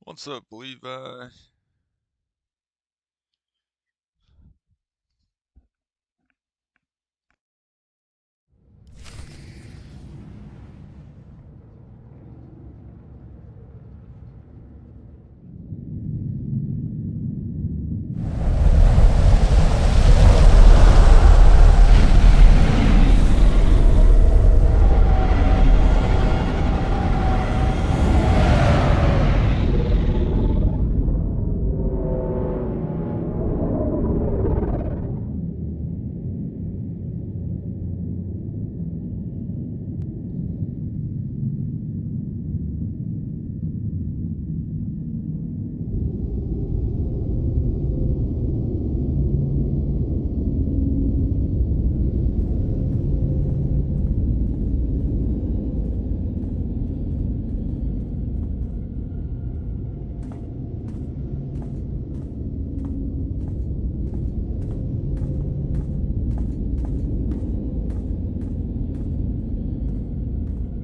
What's up, Levi?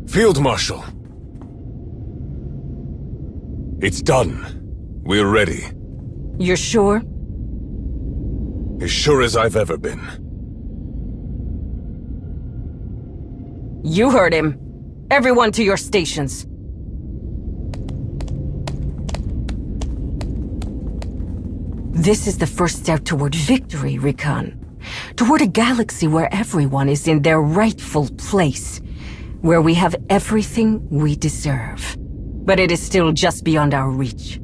Field Marshal! It's done. We're ready. You're sure? As sure as I've ever been. You heard him. Everyone to your stations. This is the first step toward victory, Recon. Toward a galaxy where everyone is in their rightful place. Where we have everything we deserve. But it is still just beyond our reach.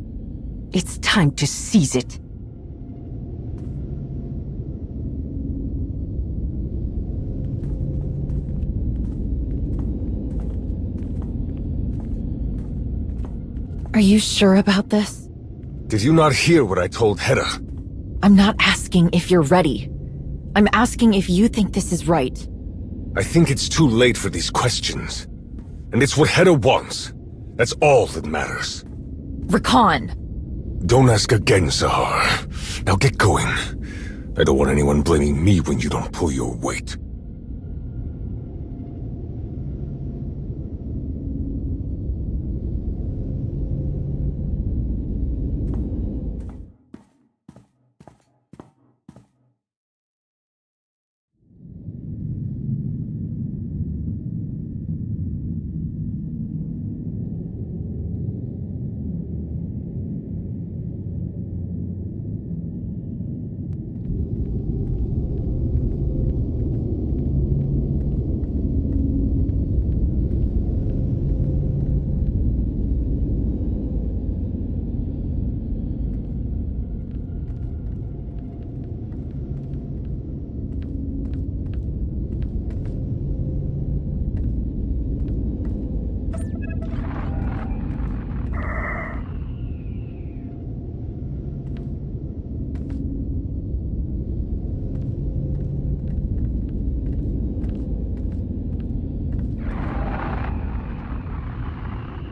It's time to seize it. Are you sure about this? Did you not hear what I told Hedda? I'm not asking if you're ready. I'm asking if you think this is right. I think it's too late for these questions. And it's what Hedda wants. That's all that matters. Recon! Don't ask again, Sahar. Now get going. I don't want anyone blaming me when you don't pull your weight.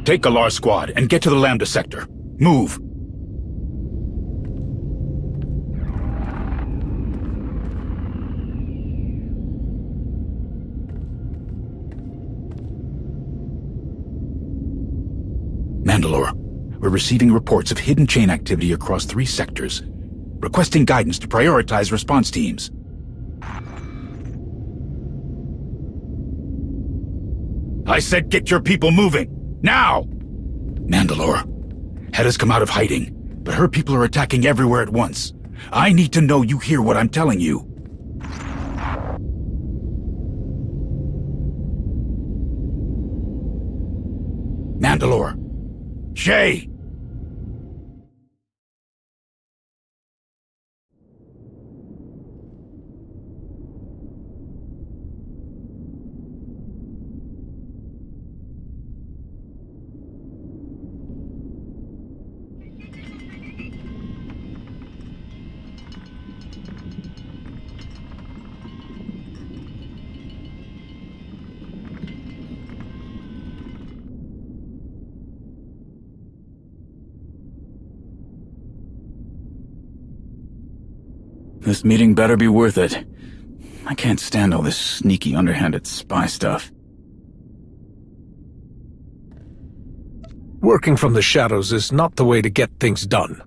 Take Galar Squad and get to the Lambda sector. Move! Mandalore, we're receiving reports of hidden chain activity across 3 sectors. Requesting guidance to prioritize response teams. I said get your people moving! Now! Mandalore, Hedda's come out of hiding, but her people are attacking everywhere at once. I need to know you hear what I'm telling you. Mandalore. Shay! This meeting better be worth it. I can't stand all this sneaky, underhanded spy stuff. Working from the shadows is not the way to get things done.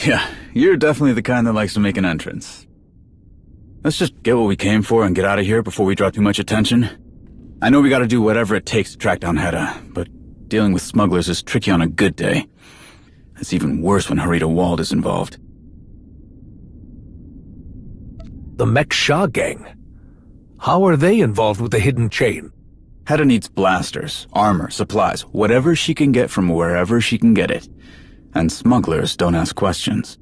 Yeah, you're definitely the kind that likes to make an entrance. Let's just get what we came for and get out of here before we draw too much attention. I know we gotta do whatever it takes to track down Hedda, but dealing with smugglers is tricky on a good day. It's even worse when Harita Wald is involved. The Mech Shah gang? How are they involved with the hidden chain? Hedda needs blasters, armor, supplies, whatever she can get from wherever she can get it. And smugglers don't ask questions.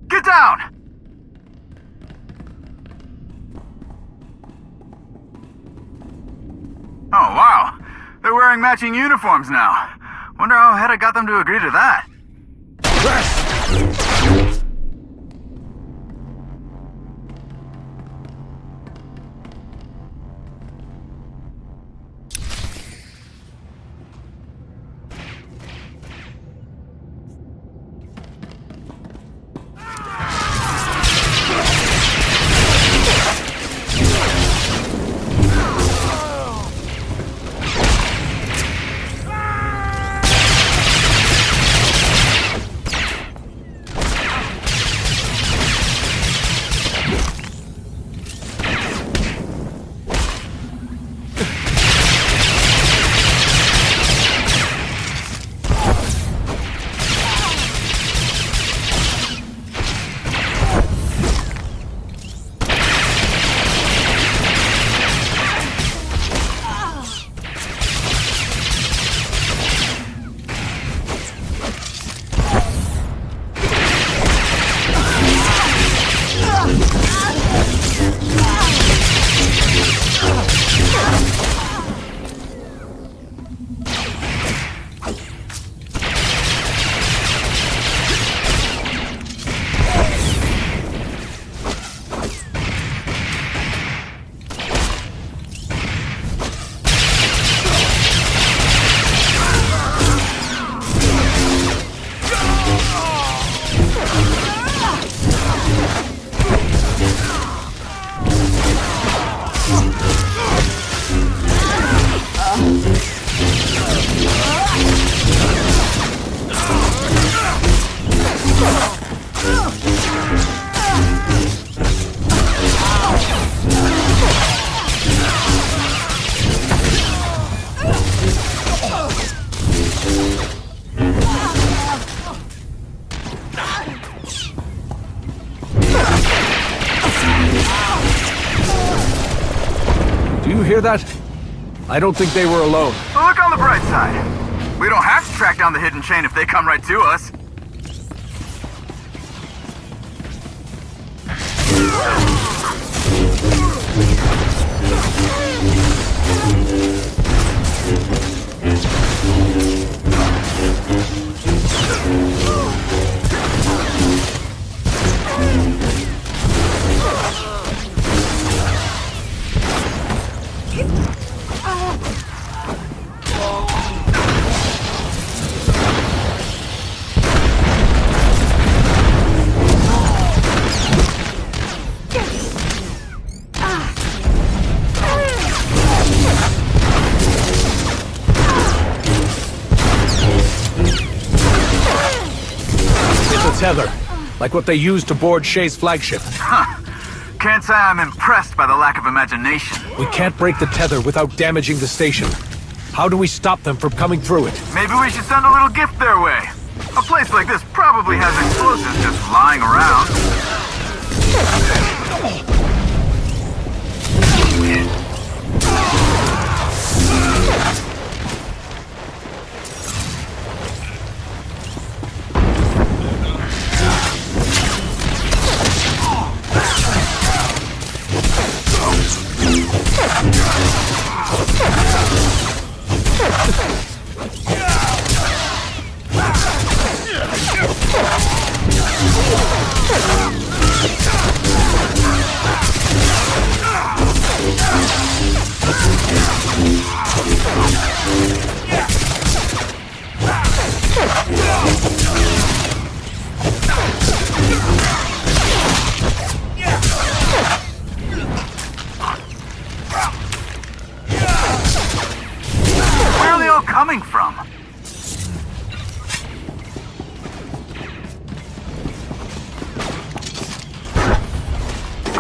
Get down! Oh, wow. They're wearing matching uniforms now. Wonder how Hedda got them to agree to that. Do you hear that? I don't think they were alone. Well, look on the bright side. We don't have to track down the hidden chain if they come right to us. Tether, like what they used to board Shay's flagship. Huh. Can't say I'm impressed by the lack of imagination. We can't break the tether without damaging the station. How do we stop them from coming through it? Maybe we should send a little gift their way. A place like this probably has explosives just lying around.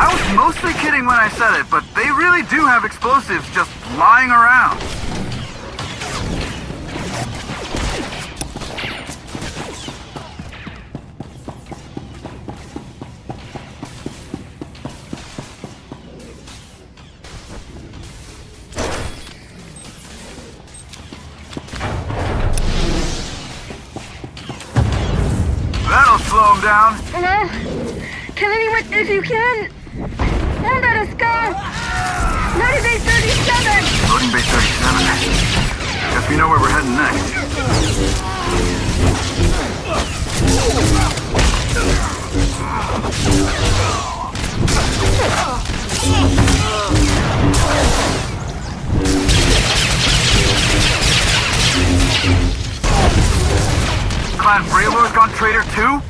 I was mostly kidding when I said it, but they really do have explosives just lying around. That'll slow him down. Hello? Tell me if you can. Don't let us go. Loading base 37. Loading base 37. Guess we know where we're heading next. Clan Braylor's gone traitor too?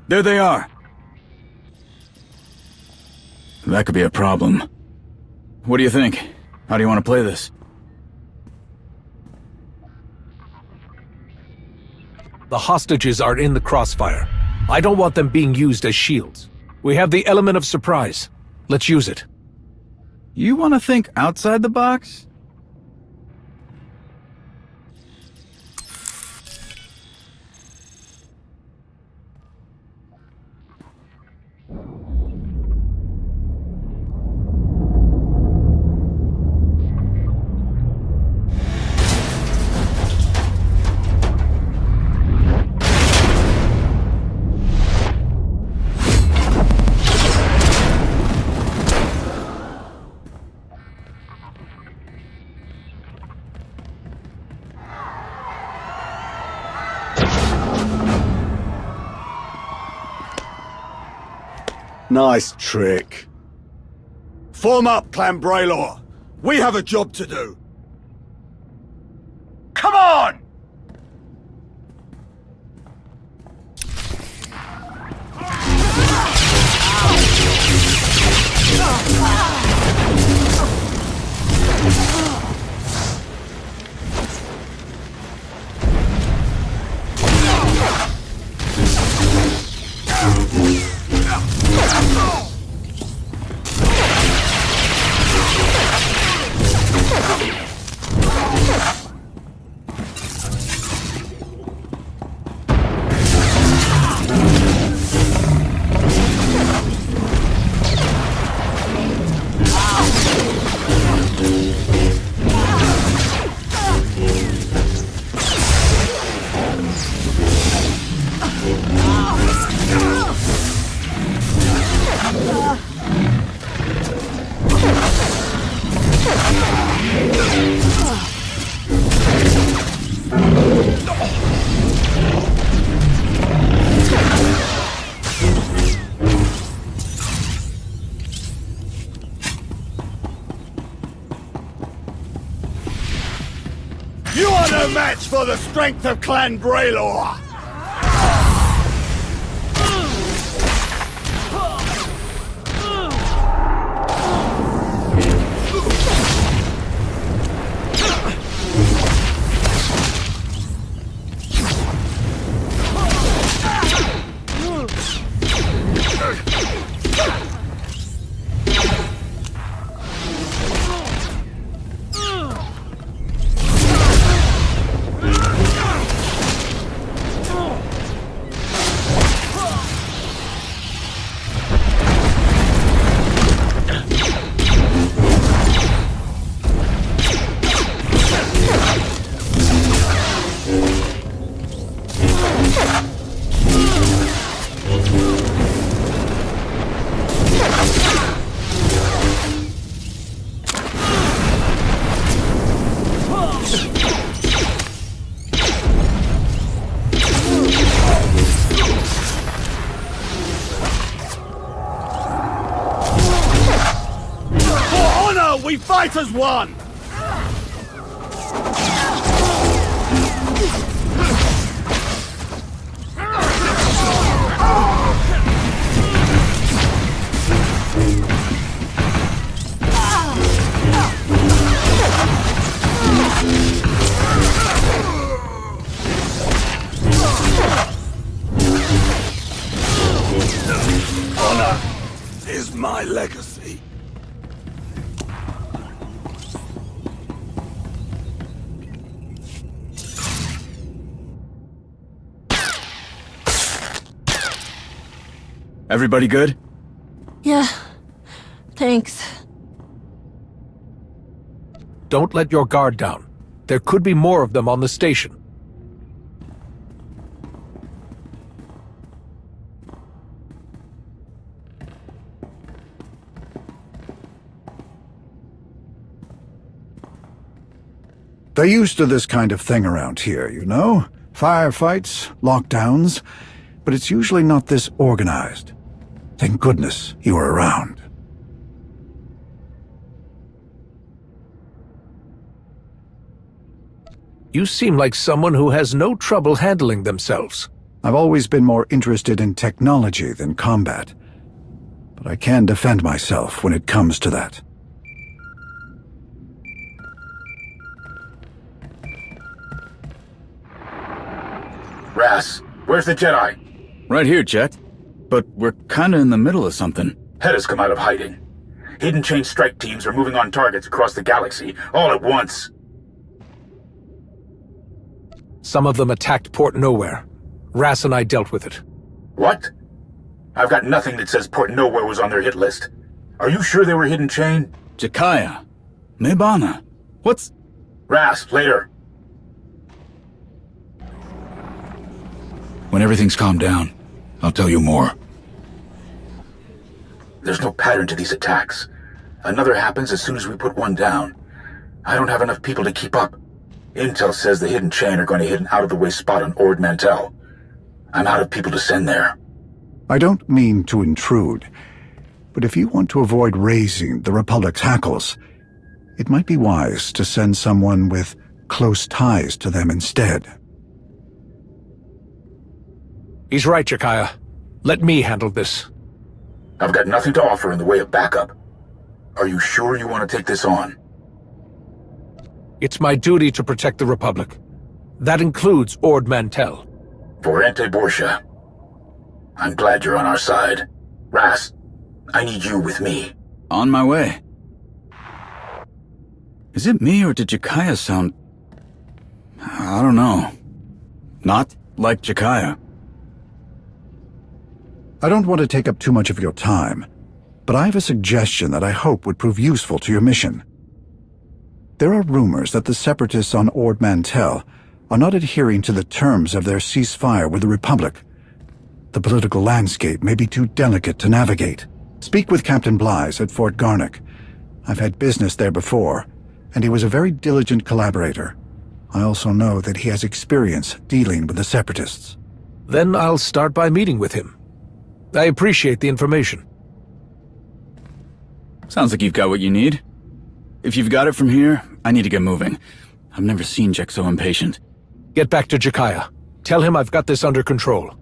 There they are. That could be a problem. What do you think? How do you want to play this? The hostages are in the crossfire. I don't want them being used as shields. We have the element of surprise. Let's use it. You want to think outside the box? Nice trick. Form up, Clan Braylor. We have a job to do. Come on! You are no match for the strength of Clan Braylor! We fight as one! my legacy. Everybody good? Yeah. Thanks. Don't let your guard down. There could be more of them on the station. They're used to this kind of thing around here, you know? Firefights, lockdowns, but it's usually not this organized. Thank goodness you were around. You seem like someone who has no trouble handling themselves. I've always been more interested in technology than combat, but I can defend myself when it comes to that. Ras, where's the Jedi? Right here, Jet. But we're kinda in the middle of something. Heda's come out of hiding. Hidden chain strike teams are moving on targets across the galaxy, all at once. Some of them attacked Port Nowhere. Ras and I dealt with it. What? I've got nothing that says Port Nowhere was on their hit list. Are you sure they were hidden chain? Jakaya. Mebana. What's... Ras, later. When everything's calmed down, I'll tell you more. There's no pattern to these attacks. Another happens as soon as we put one down. I don't have enough people to keep up. Intel says the hidden chain are going to hit an out-of-the-way spot on Ord Mantell. I'm out of people to send there. I don't mean to intrude, but if you want to avoid raising the Republic's hackles, it might be wise to send someone with close ties to them instead. He's right, Jakaya. Let me handle this. I've got nothing to offer in the way of backup. Are you sure you want to take this on? It's my duty to protect the Republic. That includes Ord Mantell. Vorente Borsha. I'm glad you're on our side. Ras, I need you with me. On my way. Is it me or did Jakaya sound... I don't know. Not like Jakaya. I don't want to take up too much of your time, but I have a suggestion that I hope would prove useful to your mission. There are rumors that the Separatists on Ord Mantell are not adhering to the terms of their ceasefire with the Republic. The political landscape may be too delicate to navigate. Speak with Captain Blythe at Fort Garnick. I've had business there before, and he was a very diligent collaborator. I also know that he has experience dealing with the Separatists. Then I'll start by meeting with him. I appreciate the information. Sounds like you've got what you need. If you've got it from here, I need to get moving. I've never seen Jack so impatient. Get back to Jakaya. Tell him I've got this under control.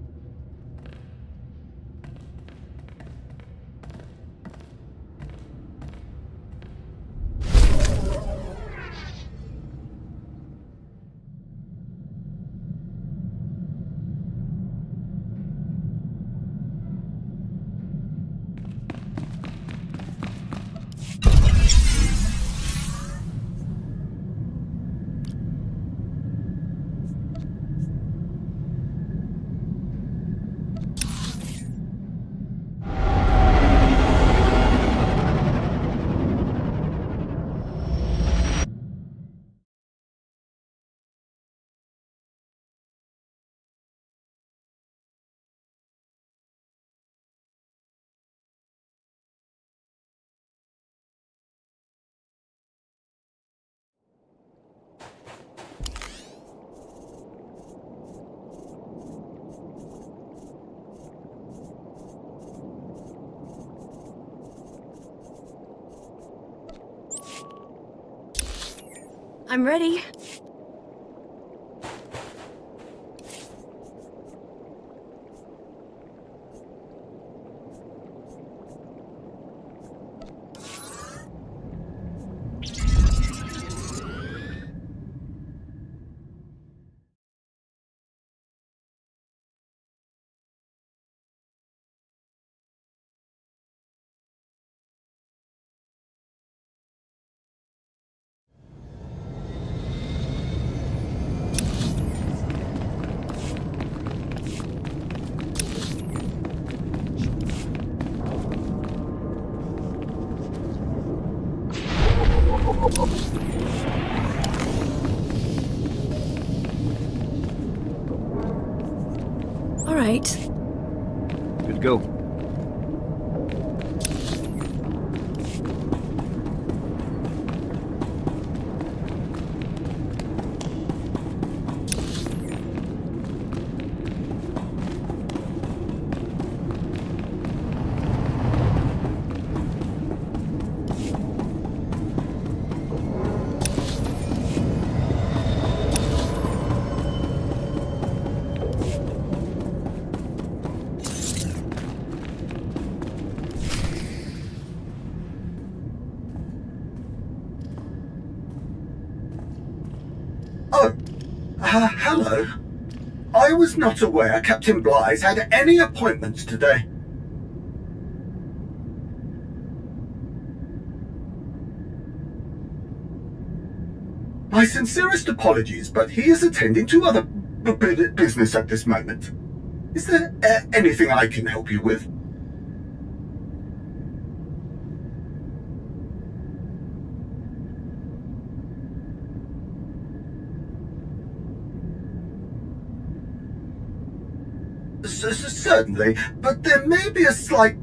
I'm ready. All right. Good to go. Hello. I was not aware Captain Blythe had any appointments today. My sincerest apologies, but he is attending to other business at this moment. Is there anything I can help you with? Certainly, but there may be a slight,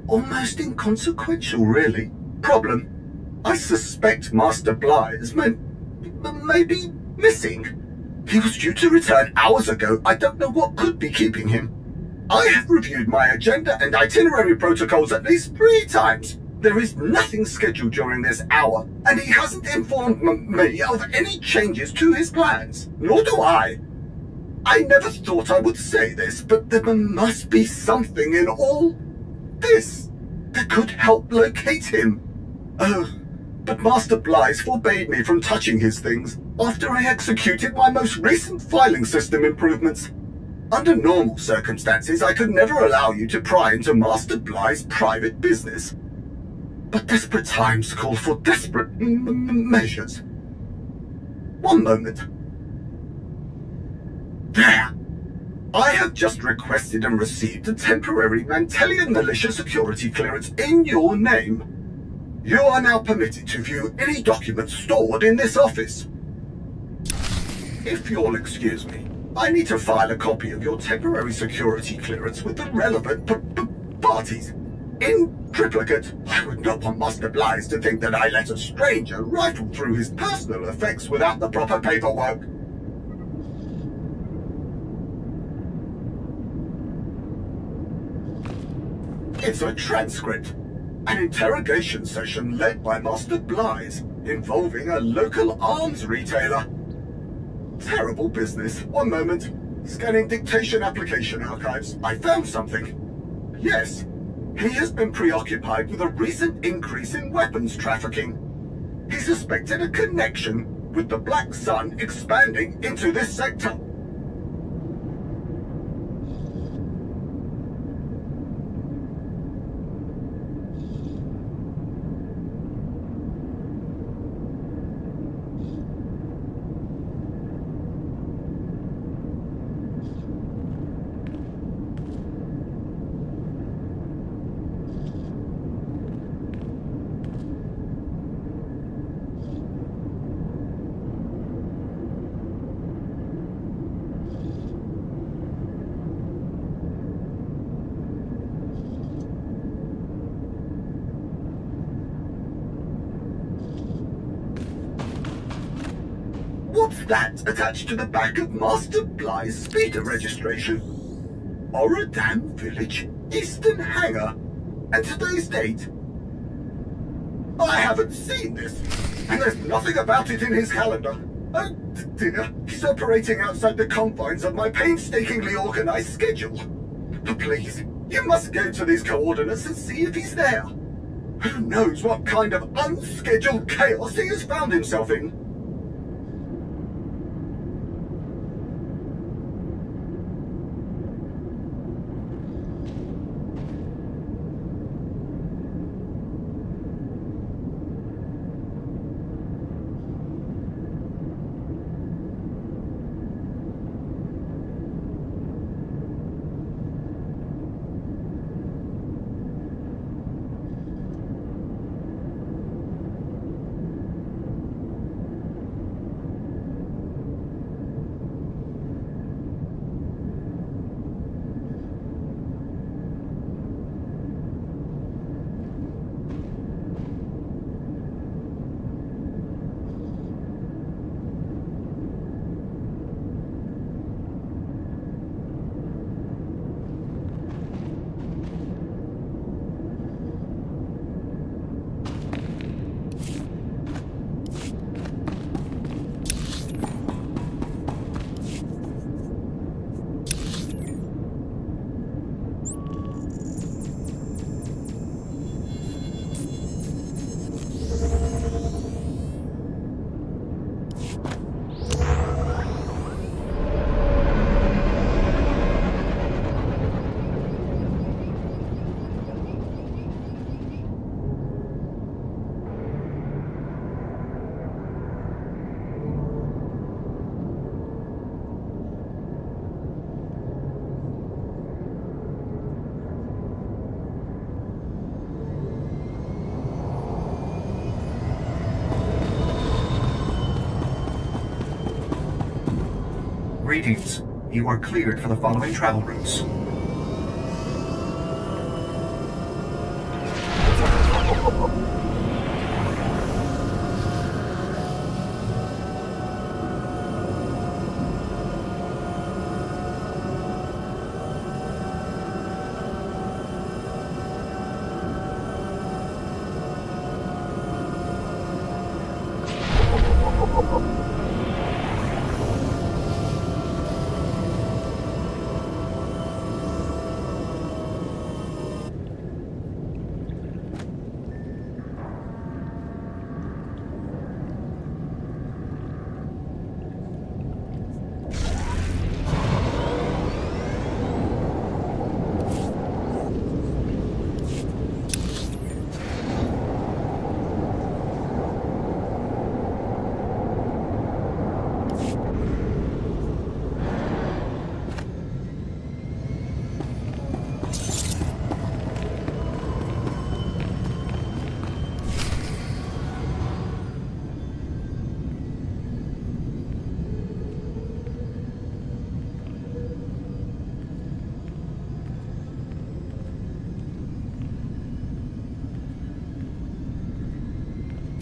almost inconsequential really, problem. I suspect Master Blythe may be missing. He was due to return hours ago. I don't know what could be keeping him. I have reviewed my agenda and itinerary protocols at least 3 times. There is nothing scheduled during this hour, and he hasn't informed me of any changes to his plans, nor do I. I never thought I would say this, but there must be something in all this that could help locate him. Oh, but Master Blythe forbade me from touching his things after I executed my most recent filing system improvements. Under normal circumstances, I could never allow you to pry into Master Blythe's private business. But desperate times call for desperate measures. One moment. There! I have just requested and received a temporary Mantellian militia security clearance in your name. You are now permitted to view any documents stored in this office. If you'll excuse me, I need to file a copy of your temporary security clearance with the relevant parties. In triplicate, I would not want Master Blythe to think that I let a stranger rifle through his personal effects without the proper paperwork. It's a transcript. An interrogation session led by Master Blythe, involving a local arms retailer. Terrible business. One moment. Scanning dictation application archives. I found something. Yes. He has been preoccupied with a recent increase in weapons trafficking. He suspected a connection with the Black Sun expanding into this sector. What's that attached to the back of Master Blythe's speeder registration? Oradam Village, Eastern Hangar. And today's date? I haven't seen this, and there's nothing about it in his calendar. Oh dear, he's operating outside the confines of my painstakingly organized schedule. But please, you must go to these coordinates and see if he's there. Who knows what kind of unscheduled chaos he has found himself in? Greetings. You are cleared for the following travel routes.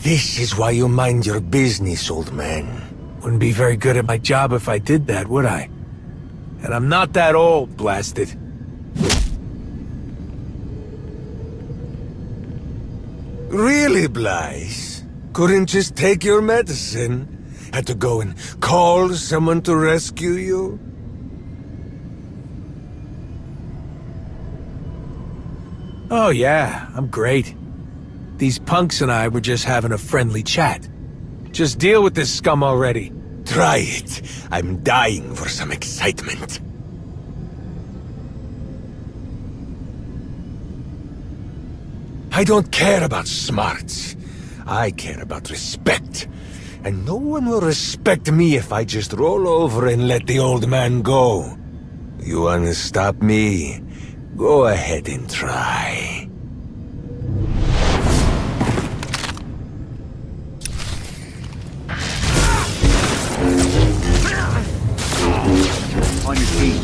This is why you mind your business, old man. Wouldn't be very good at my job if I did that, would I? And I'm not that old, blasted. Really, Blythe? Couldn't just take your medicine? Had to go and call someone to rescue you? Oh yeah, I'm great. These punks and I were just having a friendly chat. Just deal with this scum already. Try it. I'm dying for some excitement. I don't care about smarts. I care about respect. And no one will respect me if I just roll over and let the old man go. You wanna stop me? Go ahead and try. On your feet.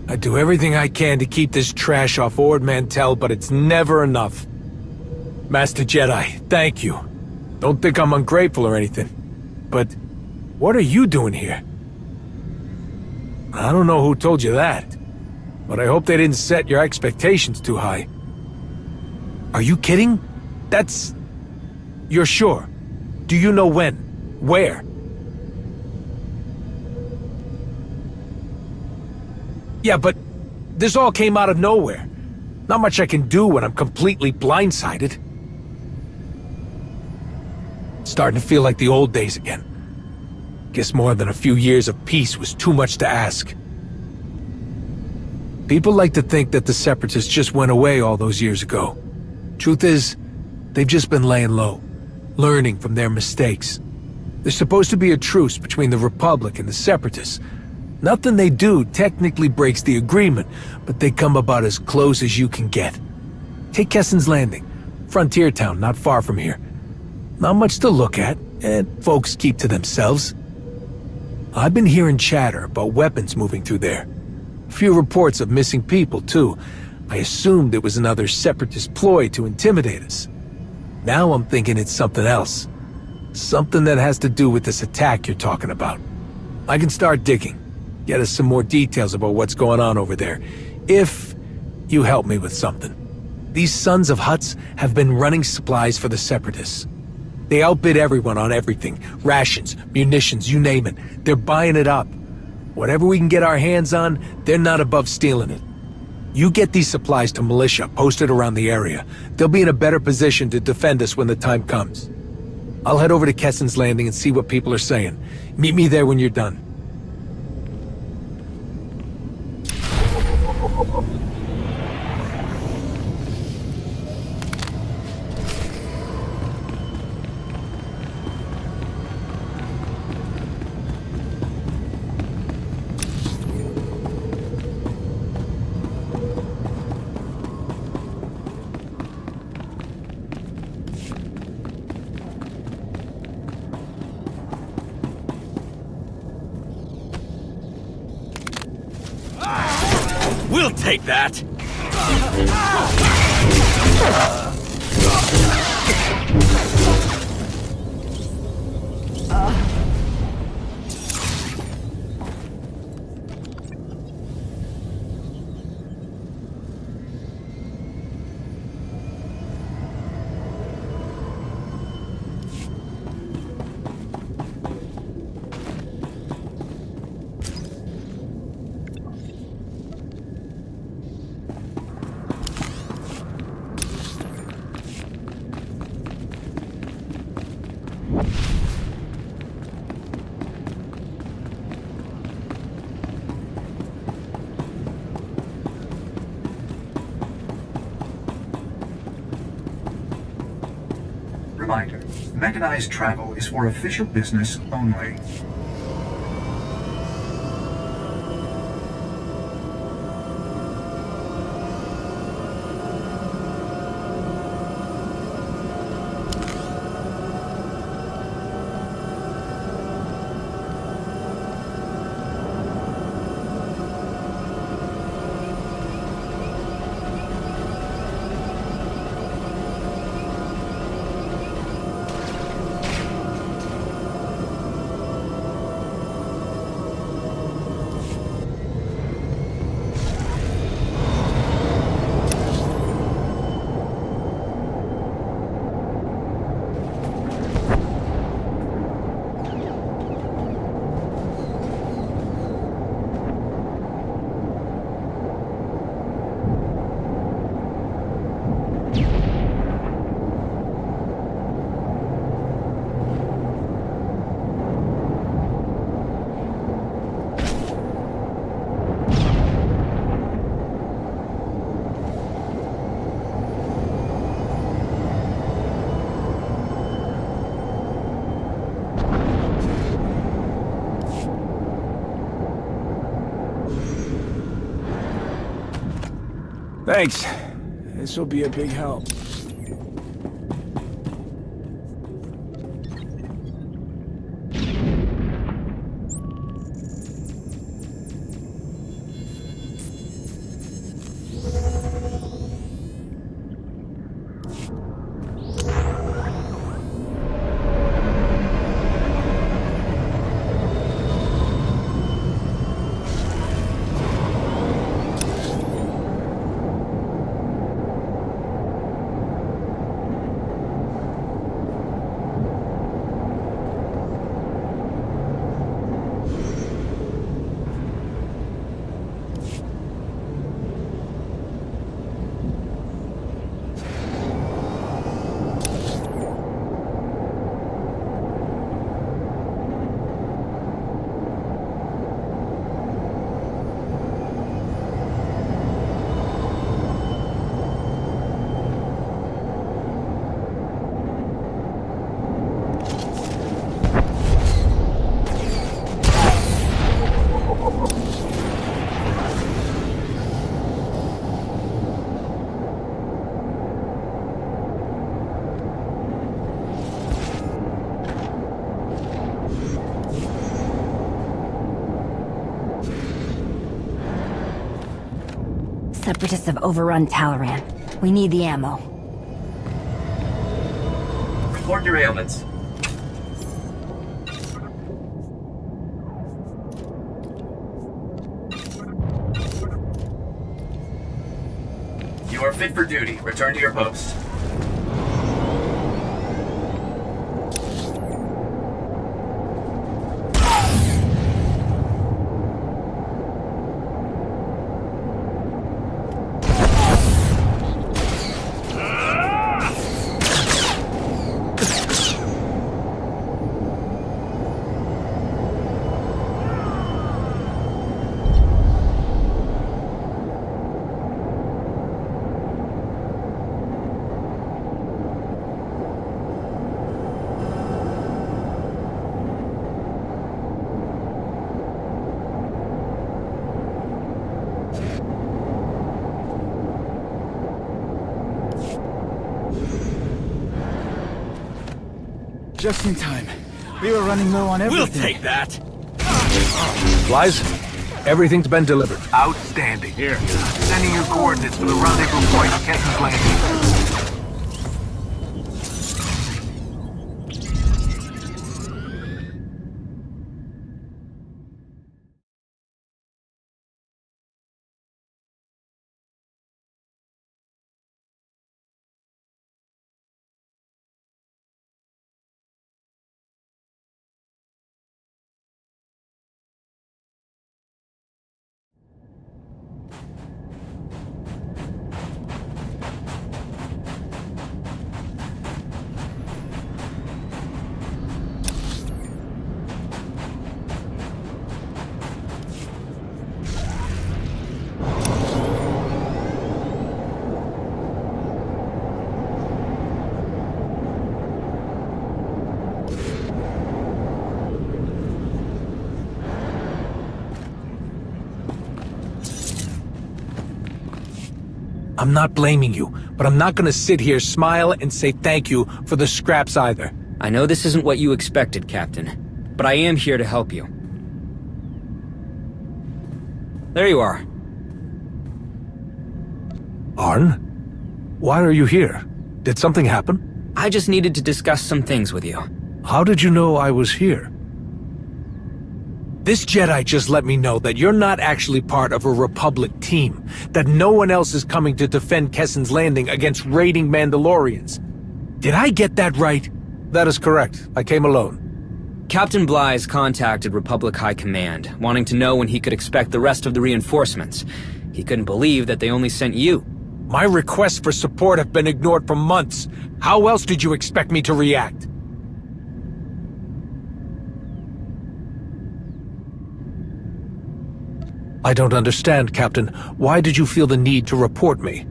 I do everything I can to keep this trash off Ord Mantell, but it's never enough. Master Jedi, thank you. Don't think I'm ungrateful or anything. But what are you doing here? I don't know who told you that, but I hope they didn't set your expectations too high. Are you kidding? That's... You're sure? Do you know when? Where? Yeah, but this all came out of nowhere. Not much I can do when I'm completely blindsided. Starting to feel like the old days again. Guess more than a few years of peace was too much to ask. People like to think that the Separatists just went away all those years ago. Truth is, they've just been laying low, learning from their mistakes. There's supposed to be a truce between the Republic and the Separatists. Nothing they do technically breaks the agreement, but they come about as close as you can get. Take Kessen's Landing, frontier town not far from here. Not much to look at, and folks keep to themselves. I've been hearing chatter about weapons moving through there. A few reports of missing people, too. I assumed it was another Separatist ploy to intimidate us. Now I'm thinking it's something else. Something that has to do with this attack you're talking about. I can start digging. Get us some more details about what's going on over there, if you help me with something. These Sons of Hutts have been running supplies for the Separatists. They outbid everyone on everything. Rations, munitions, you name it. They're buying it up. Whatever we can get our hands on, they're not above stealing it. You get these supplies to militia posted around the area. They'll be in a better position to defend us when the time comes. I'll head over to Kessen's Landing and see what people are saying. Meet me there when you're done. We'll take that! Reminder, mechanized travel is for official business only. Thanks. This will be a big help. Separatists have overrun Talaran. We need the ammo. Report your ailments. You are fit for duty. Return to your post. Just in time. We were running low on everything. We'll take that! Supplies? Everything's been delivered. Outstanding. Here. Sending you coordinates for the rendezvous point at Kessen's Landing. I'm not blaming you, but I'm not gonna sit here, smile, and say thank you for the scraps either. I know this isn't what you expected, Captain, but I am here to help you. There you are. Arn? Why are you here? Did something happen? I just needed to discuss some things with you. How did you know I was here? This Jedi just let me know that you're not actually part of a Republic team, that no one else is coming to defend Kessen's Landing against raiding Mandalorians. Did I get that right? That is correct. I came alone. Captain Bly's contacted Republic High Command, wanting to know when he could expect the rest of the reinforcements. He couldn't believe that they only sent you. My requests for support have been ignored for months. How else did you expect me to react? I don't understand, Captain. Why did you feel the need to report me?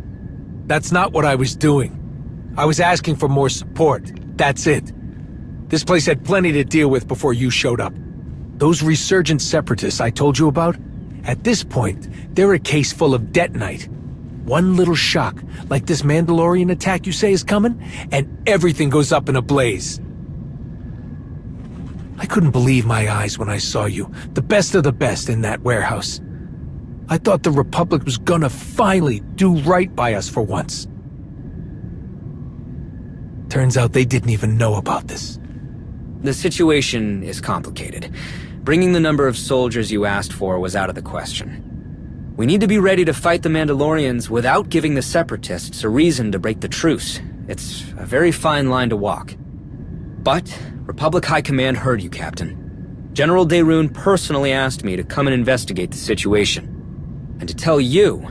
That's not what I was doing. I was asking for more support. That's it. This place had plenty to deal with before you showed up. Those resurgent separatists I told you about? At this point, they're a case full of detonite. One little shock, like this Mandalorian attack you say is coming, and everything goes up in a blaze. I couldn't believe my eyes when I saw you, the best of the best in that warehouse. I thought the Republic was gonna finally do right by us for once. Turns out they didn't even know about this. The situation is complicated. Bringing the number of soldiers you asked for was out of the question. We need to be ready to fight the Mandalorians without giving the Separatists a reason to break the truce. It's a very fine line to walk. But Republic High Command heard you, Captain. General Daerun personally asked me to come and investigate the situation. And to tell you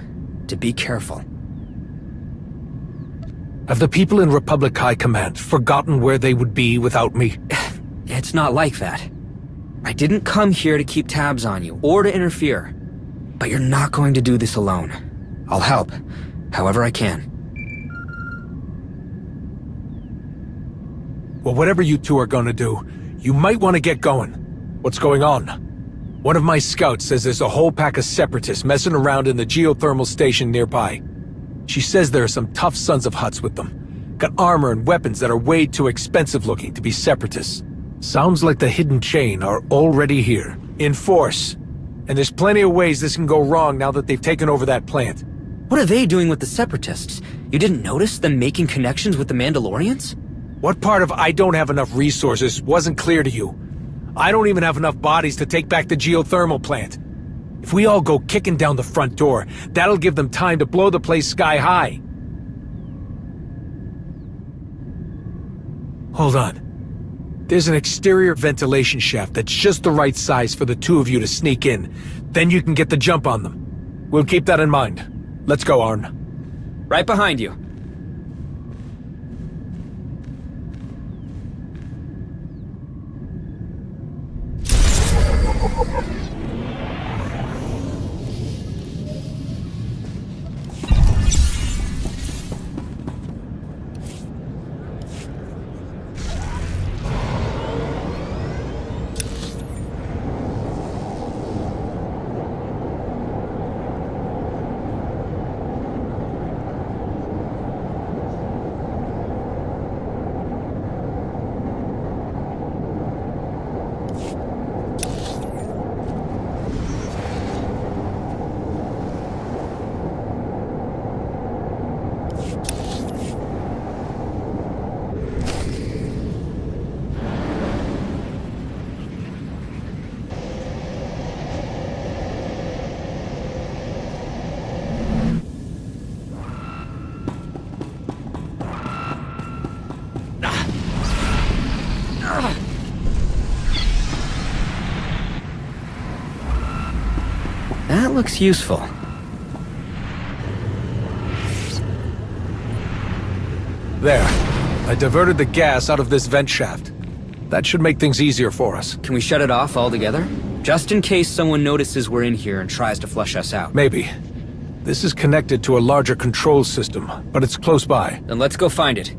to be careful. Have the people in Republic High Command forgotten where they would be without me? It's not like that. I didn't come here to keep tabs on you, or to interfere. But you're not going to do this alone. I'll help, however I can. Well, whatever you two are gonna do, you might want to get going. What's going on? One of my scouts says there's a whole pack of separatists messing around in the geothermal station nearby. She says there are some tough sons of Hutts with them. Got armor and weapons that are way too expensive looking to be separatists. Sounds like the hidden chain are already here, in force. And there's plenty of ways this can go wrong now that they've taken over that plant. What are they doing with the Separatists? You didn't notice them making connections with the Mandalorians? What part of I don't have enough resources wasn't clear to you? I don't even have enough bodies to take back the geothermal plant. If we all go kicking down the front door, that'll give them time to blow the place sky high. Hold on. There's an exterior ventilation shaft that's just the right size for the two of you to sneak in. Then you can get the jump on them. We'll keep that in mind. Let's go, Arn. Right behind you. That looks useful. There. I diverted the gas out of this vent shaft. That should make things easier for us. Can we shut it off altogether? Just in case someone notices we're in here and tries to flush us out. Maybe. This is connected to a larger control system, but it's close by. Then let's go find it.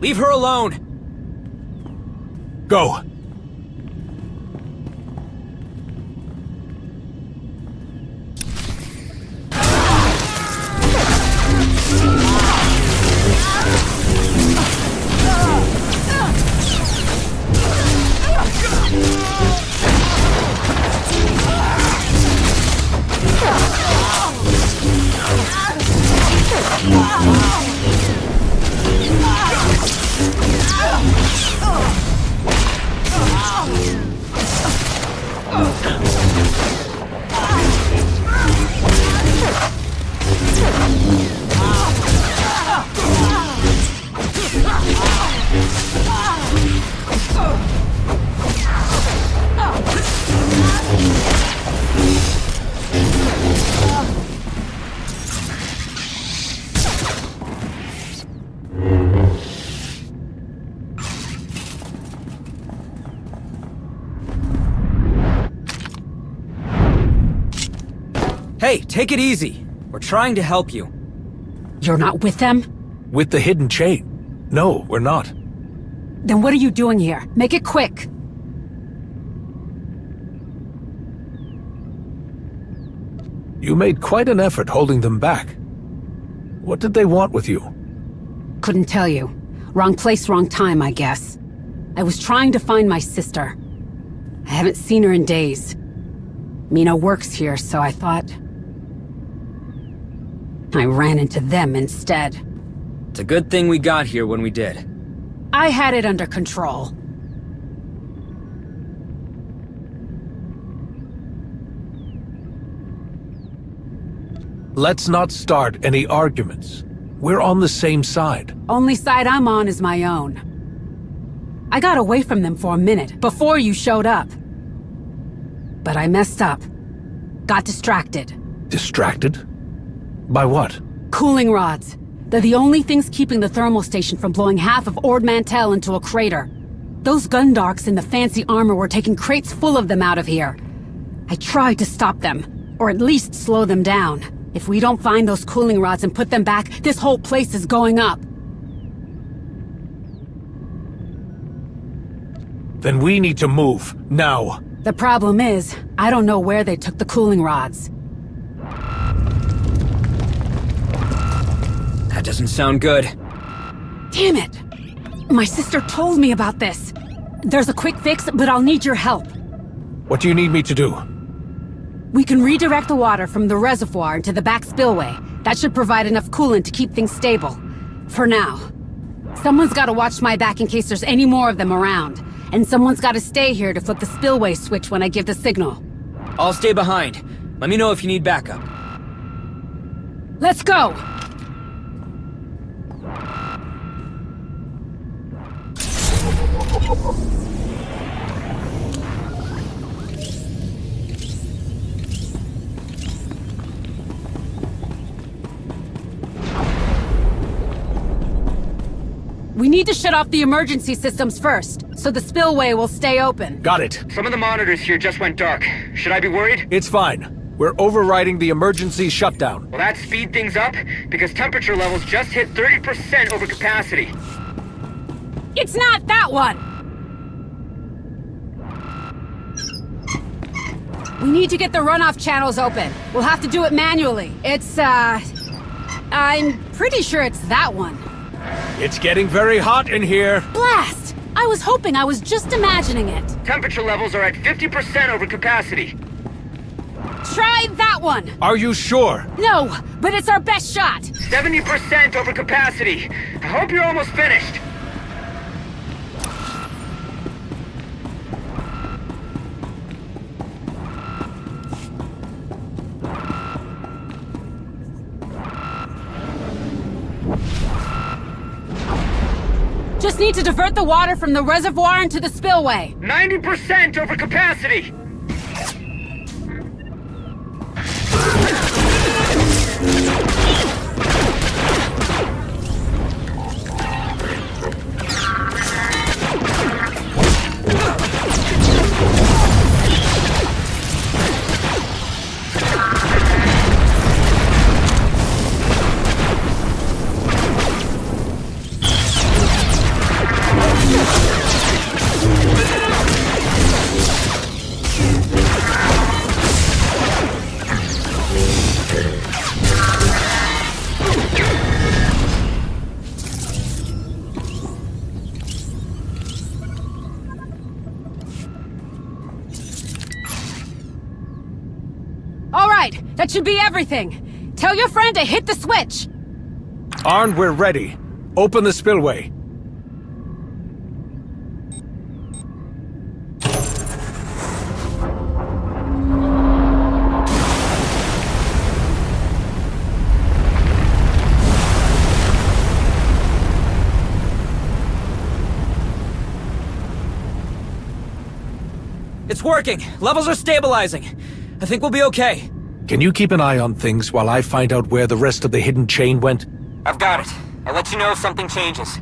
Leave her alone! Go! Hey, take it easy. We're trying to help you. You're not with them? With the hidden chain. No, we're not. Then what are you doing here? Make it quick. You made quite an effort holding them back. What did they want with you? Couldn't tell you. Wrong place, wrong time, I guess. I was trying to find my sister. I haven't seen her in days. Mina works here, so I thought... I ran into them instead. It's a good thing we got here when we did. I had it under control. Let's not start any arguments. We're on the same side. Only side I'm on is my own. I got away from them for a minute, before you showed up. But I messed up. Got distracted. Distracted? By what? Cooling rods. They're the only things keeping the thermal station from blowing half of Ord Mantell into a crater. Those Gundarks in the fancy armor were taking crates full of them out of here. I tried to stop them, or at least slow them down. If we don't find those cooling rods and put them back, this whole place is going up. Then we need to move, now. The problem is, I don't know where they took the cooling rods. That doesn't sound good. Damn it! My sister told me about this. There's a quick fix, but I'll need your help. What do you need me to do? We can redirect the water from the reservoir into the back spillway. That should provide enough coolant to keep things stable. For now. Someone's gotta watch my back in case there's any more of them around. And someone's gotta stay here to flip the spillway switch when I give the signal. I'll stay behind. Let me know if you need backup. Let's go! We need to shut off the emergency systems first, so the spillway will stay open. Got it. Some of the monitors here just went dark. Should I be worried? It's fine. We're overriding the emergency shutdown. Will that speed things up? Because temperature levels just hit 30% over capacity. It's not that one! We need to get the runoff channels open. We'll have to do it manually. It's, I'm pretty sure it's that one. It's getting very hot in here. Blast! I was hoping I was just imagining it. Temperature levels are at 50% over capacity. Try that one! Are you sure? No, but it's our best shot. 70% over capacity. I hope you're almost finished. Just need to divert the water from the reservoir into the spillway. 90% over capacity! That should be everything. Tell your friend to hit the switch. Arn, we're ready. Open the spillway. It's working. Levels are stabilizing. I think we'll be okay. Can you keep an eye on things while I find out where the rest of the hidden chain went? I've got it. I'll let you know if something changes.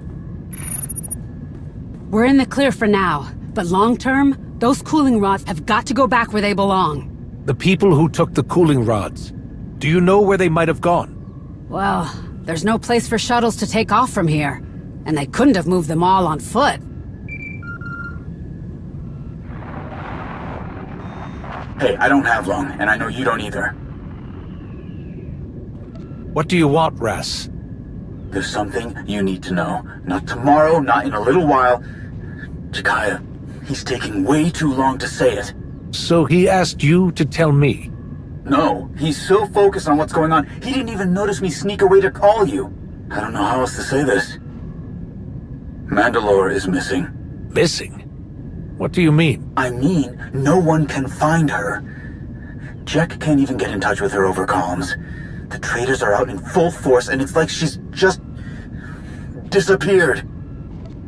We're in the clear for now, but long-term, those cooling rods have got to go back where they belong. The people who took the cooling rods, do you know where they might have gone? Well, there's no place for shuttles to take off from here, and they couldn't have moved them all on foot. Hey, I don't have long, and I know you don't either. What do you want, Ras? There's something you need to know. Not tomorrow, not in a little while. Jakaya, he's taking way too long to say it. So he asked you to tell me? No, he's so focused on what's going on, he didn't even notice me sneak away to call you. I don't know how else to say this. Mandalore is missing. Missing? What do you mean? I mean, no one can find her. Jack can't even get in touch with her over comms. The traitors are out in full force, and it's like she's just disappeared.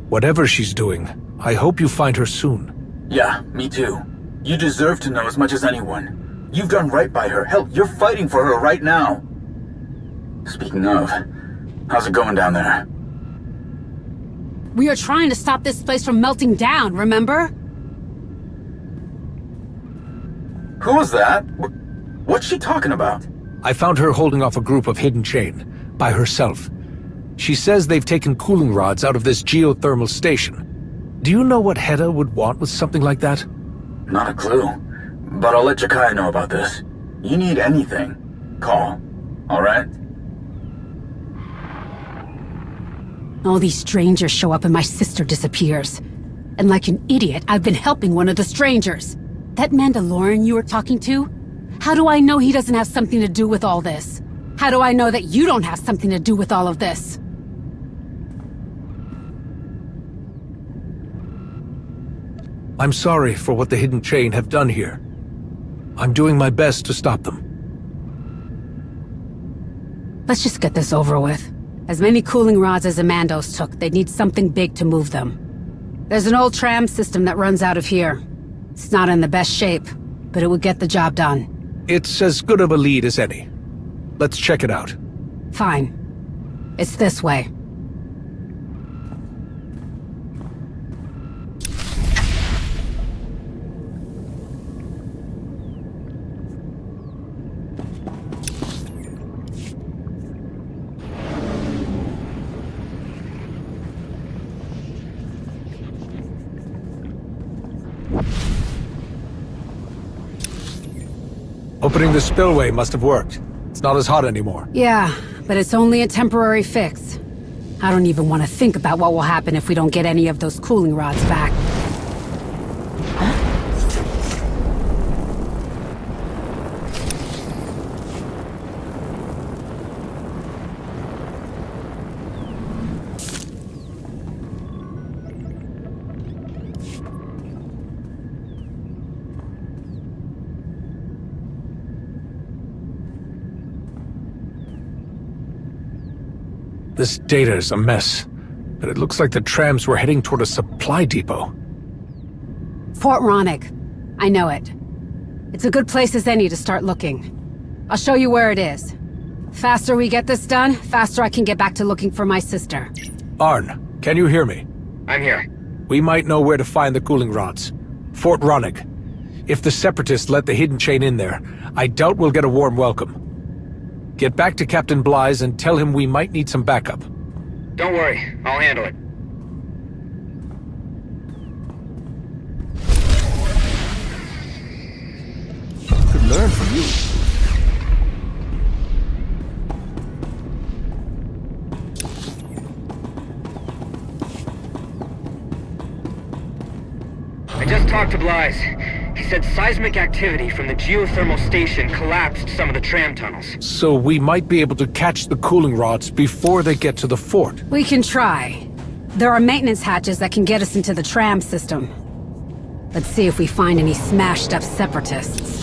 Whatever she's doing, I hope you find her soon. Yeah, me too. You deserve to know as much as anyone. You've done right by her. Hell, you're fighting for her right now. Speaking of, how's it going down there? We are trying to stop this place from melting down, remember? Who was that? What's she talking about? I found her holding off a group of hidden chain, by herself. She says they've taken cooling rods out of this geothermal station. Do you know what Hedda would want with something like that? Not a clue. But I'll let Jakaya know about this. You need anything, call. Alright? All these strangers show up and my sister disappears. And like an idiot, I've been helping one of the strangers. That Mandalorian you were talking to? How do I know he doesn't have something to do with all this? How do I know that you don't have something to do with all of this? I'm sorry for what the Hidden Chain have done here. I'm doing my best to stop them. Let's just get this over with. As many cooling rods as the Mandos took, they'd need something big to move them. There's an old tram system that runs out of here. It's not in the best shape, but it would get the job done. It's as good of a lead as any. Let's check it out. Fine. It's this way. Opening the spillway must have worked. It's not as hot anymore. Yeah, but it's only a temporary fix. I don't even want to think about what will happen if we don't get any of those cooling rods back. This data is a mess, but it looks like the trams were heading toward a supply depot. Fort Ronick. I know it. It's a good place as any to start looking. I'll show you where it is. Faster we get this done, faster I can get back to looking for my sister. Arn, can you hear me? I'm here. We might know where to find the cooling rods. Fort Ronick. If the Separatists let the Hidden Chain in there, I doubt we'll get a warm welcome. Get back to Captain Bly's and tell him we might need some backup. Don't worry, I'll handle it. Could learn from you. I just talked to Bly's. He said seismic activity from the geothermal station collapsed some of the tram tunnels. So we might be able to catch the cooling rods before they get to the fort. We can try. There are maintenance hatches that can get us into the tram system. Let's see if we find any smashed up separatists.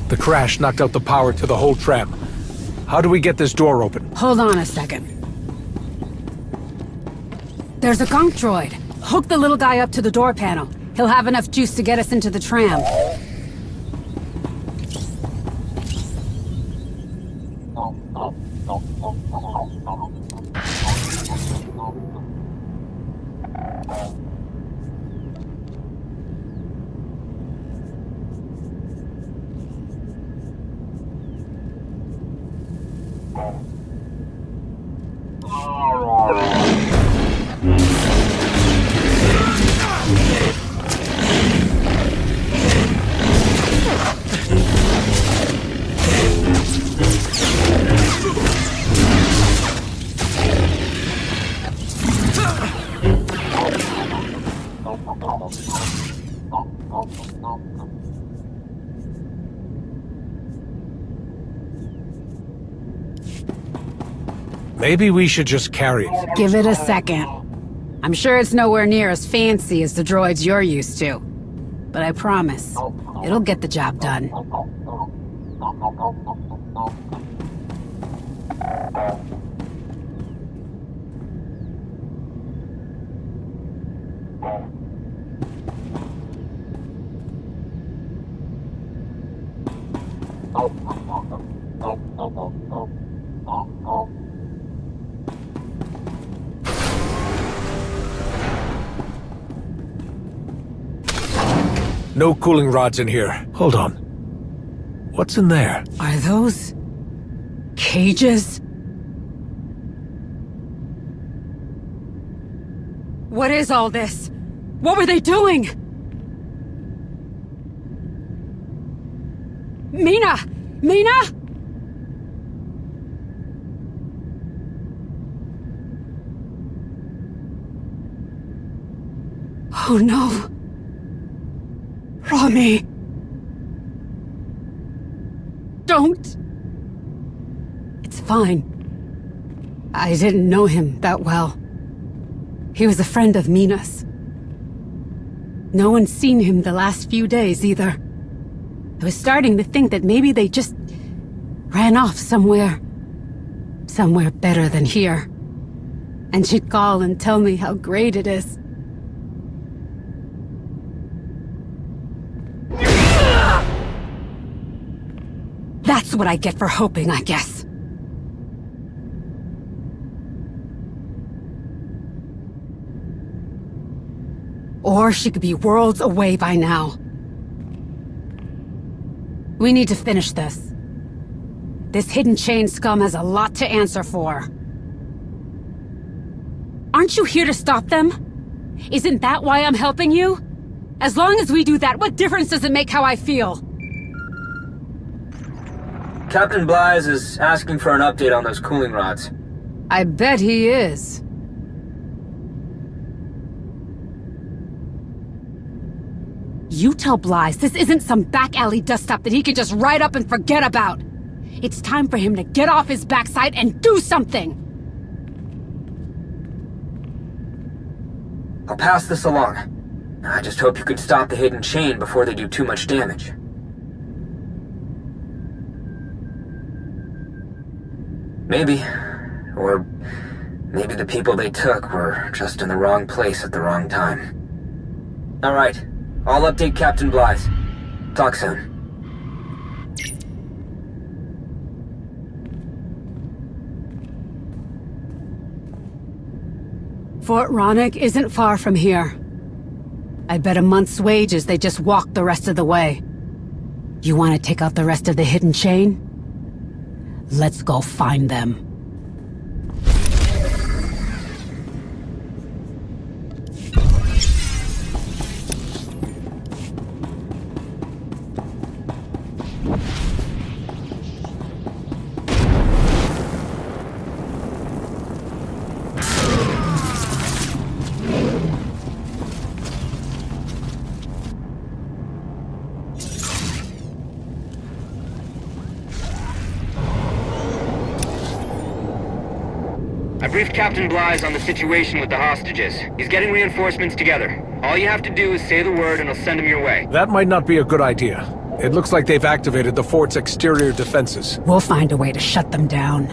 The crash knocked out the power to the whole tram. How do we get this door open? Hold on a second. There's a gunk droid. Hook the little guy up to the door panel. He'll have enough juice to get us into the tram. Maybe we should just carry it. Give it a second. I'm sure it's nowhere near as fancy as the droids you're used to. But I promise, it'll get the job done. No cooling rods in here. Hold on. What's in there? Are those... cages? What is all this? What were they doing? Mina! Mina! Oh no. Rami! Don't! It's fine. I didn't know him that well. He was a friend of Mina's. No one's seen him the last few days either. I was starting to think that maybe they just ran off somewhere. Somewhere better than here. And she'd call and tell me how great it is. That's what I get for hoping, I guess. Or she could be worlds away by now. We need to finish this. This hidden chain scum has a lot to answer for. Aren't you here to stop them? Isn't that why I'm helping you? As long as we do that, what difference does it make how I feel? Captain Blythe is asking for an update on those cooling rods. I bet he is. You tell Blythe this isn't some back alley dust stop that he can just ride up and forget about. It's time for him to get off his backside and do something! I'll pass this along. I just hope you can stop the hidden chain before they do too much damage. Maybe Or maybe the people they took were just in the wrong place at the wrong time. Alright, I'll update Captain Blythe. Talk soon. Fort Ronick isn't far from here. I bet a month's wages they just walked the rest of the way. You want to take out the rest of the hidden chain? Let's go find them. I briefed Captain Blythe on the situation with the hostages. He's getting reinforcements together. All you have to do is say the word and I'll send him your way. That might not be a good idea. It looks like they've activated the fort's exterior defenses. We'll find a way to shut them down.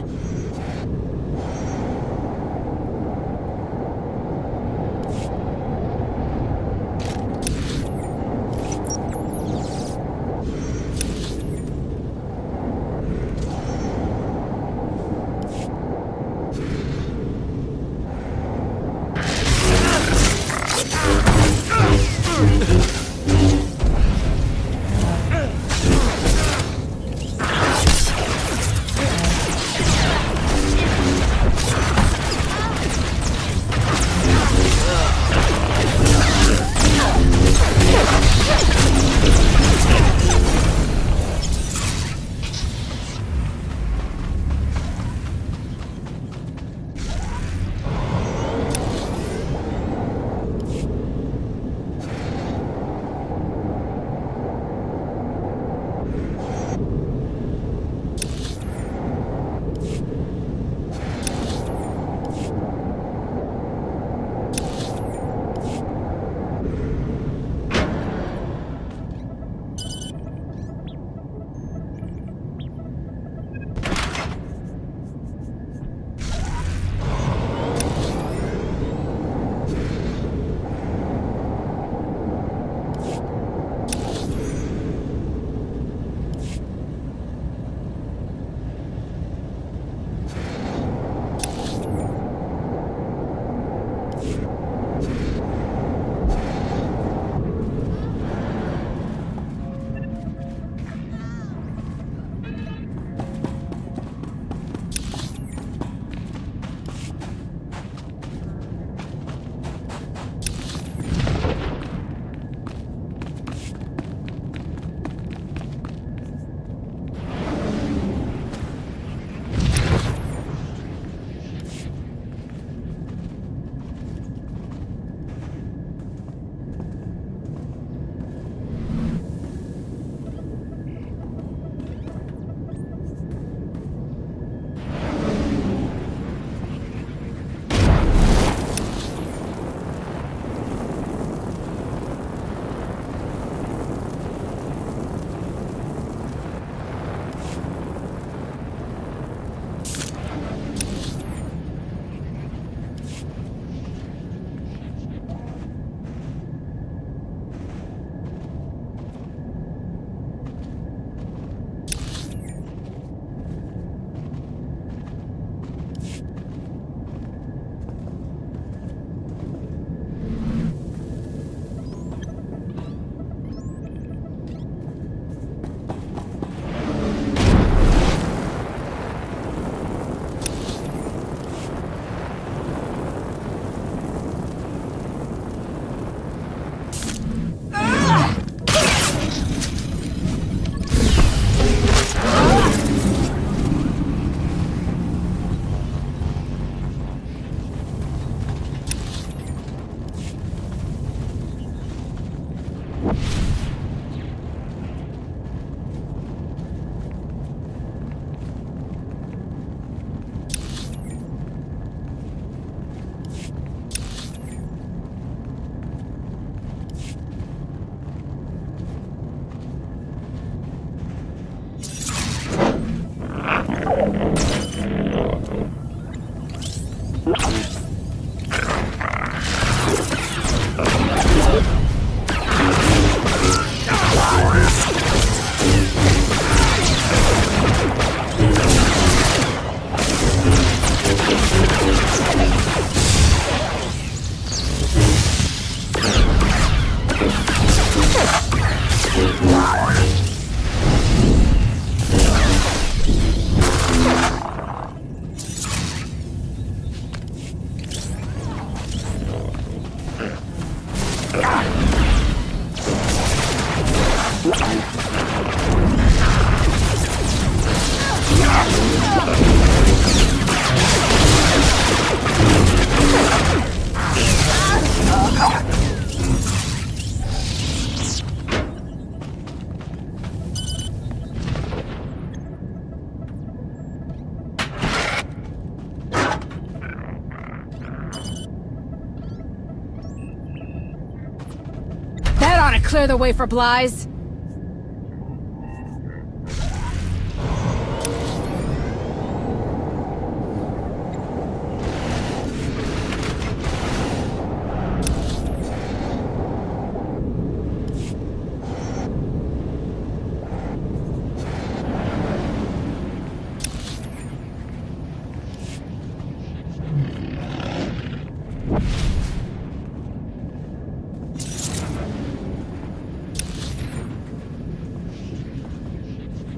clear the way for Bly's?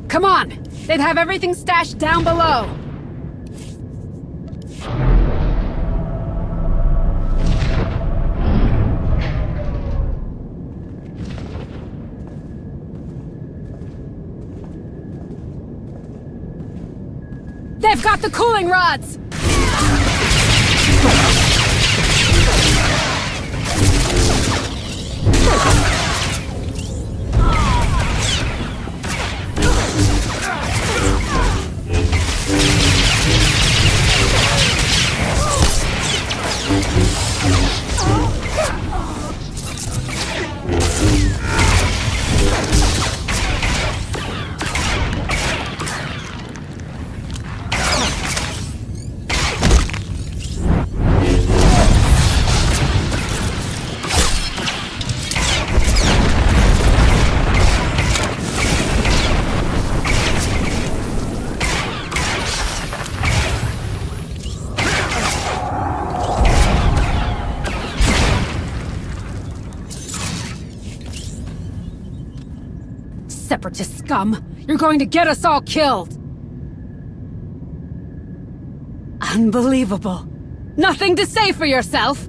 Come on! They'd have everything stashed down below! They've got the cooling rods! Separatist scum! You're going to get us all killed! Unbelievable! Nothing to say for yourself?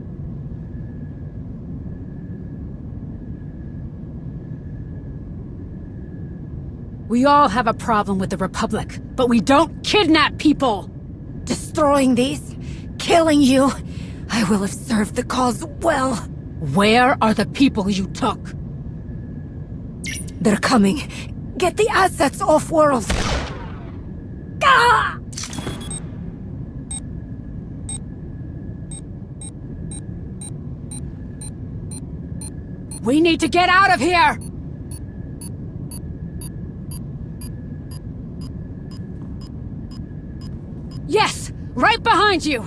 We all have a problem with the Republic, but we don't kidnap people! Destroying these, killing you, I will have served the cause well. Where are the people you took? They're coming. Get the assets off-world. Ah! We need to get out of here! Yes! Right behind you!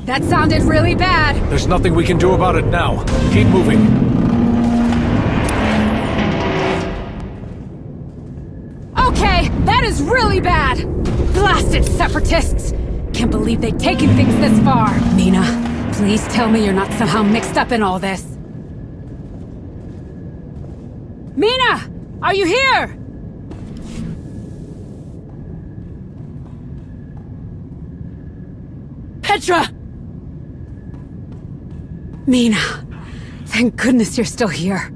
That sounded really bad! There's nothing we can do about it now. Keep moving. Okay, that is really bad! Blasted separatists! Can't believe they've taken things this far! Mina, please tell me you're not somehow mixed up in all this. Mina! Are you here? Petra! Mina, thank goodness you're still here.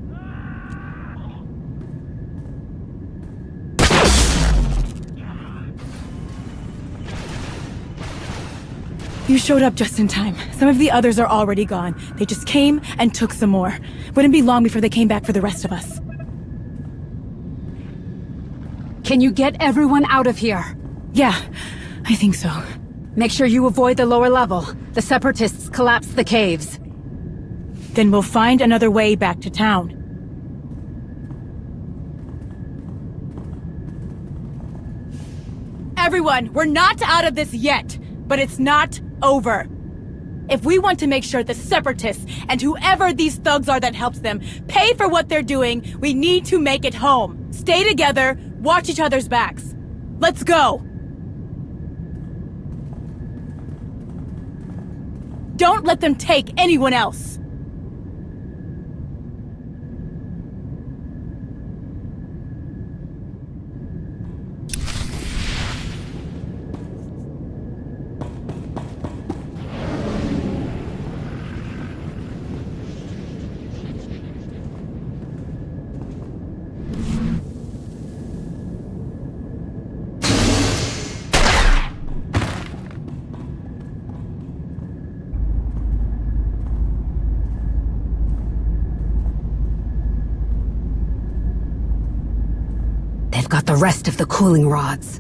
You showed up just in time. Some of the others are already gone. They just came and took some more. Wouldn't be long before they came back for the rest of us. Can you get everyone out of here? Yeah, I think so. Make sure you avoid the lower level. The separatists collapsed the caves. Then we'll find another way back to town. Everyone, we're not out of this yet, but it's not over. If we want to make sure the separatists and whoever these thugs are that helps them pay for what they're doing, we need to make it home. Stay together, watch each other's backs. Let's go! Don't let them take anyone else! got the rest of the cooling rods.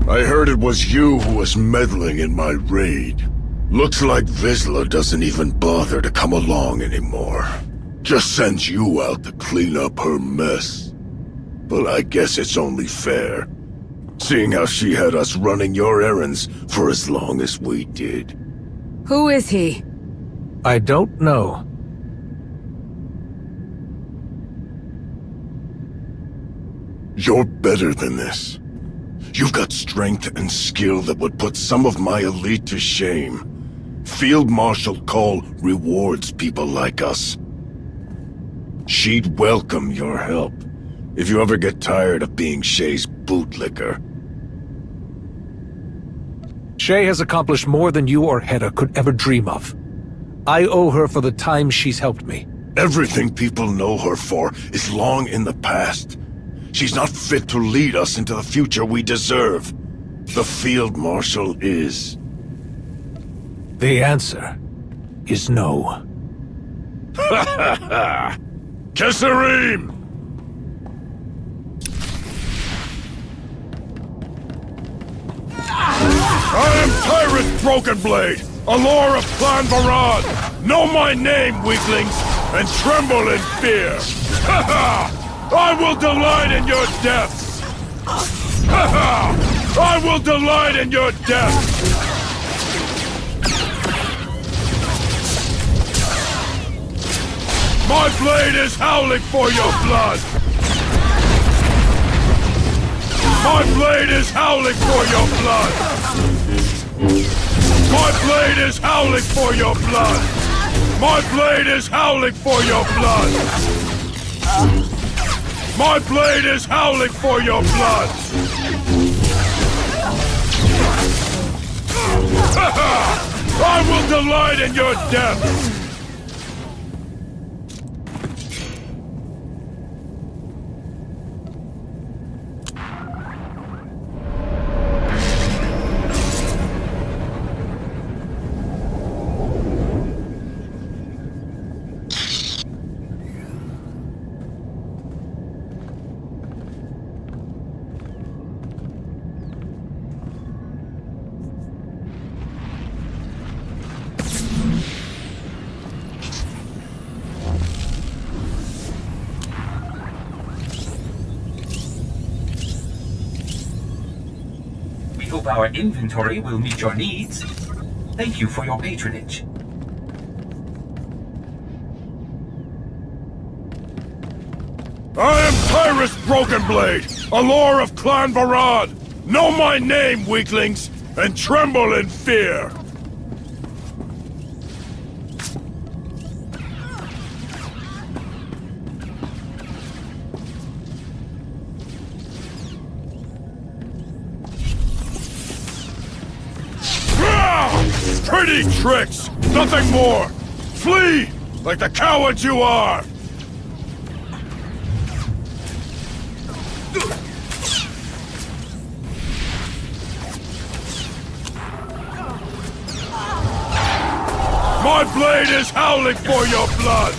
I heard it was you who was meddling in my raid. Looks like Vizsla doesn't even bother to come along anymore. Just sends you out to clean up her mess. But I guess it's only fair, seeing how she had us running your errands for as long as we did. Who is he? I don't know. You're better than this. You've got strength and skill that would put some of my elite to shame. Field Marshal Cole rewards people like us. She'd welcome your help if you ever get tired of being Shay's bootlicker. Shay has accomplished more than you or Hedda could ever dream of. I owe her for the time she's helped me. Everything people know her for is long in the past. She's not fit to lead us into the future we deserve. The Field Marshal is. The answer is no. Ha ha ha! Kesserim! I am Tyrus Brokenblade, Allure of Clan Varad. Know my name, weaklings, and tremble in fear. Ha ha! I will delight in your deaths! Ha ha! I will delight in your deaths! My blade is howling for your blood! My blade is howling for your blood! My blade is howling for your blood! My blade is howling for your blood! My blade is howling for your blood! Ha ha! I will delight in your death! Hope our inventory will meet your needs. Thank you for your patronage. I am Tyrus Brokenblade, Allure of Clan Varad. Know my name, weaklings, and tremble in fear. Pretty tricks! Nothing more! Flee! Like the cowards you are! My blade is howling for your blood!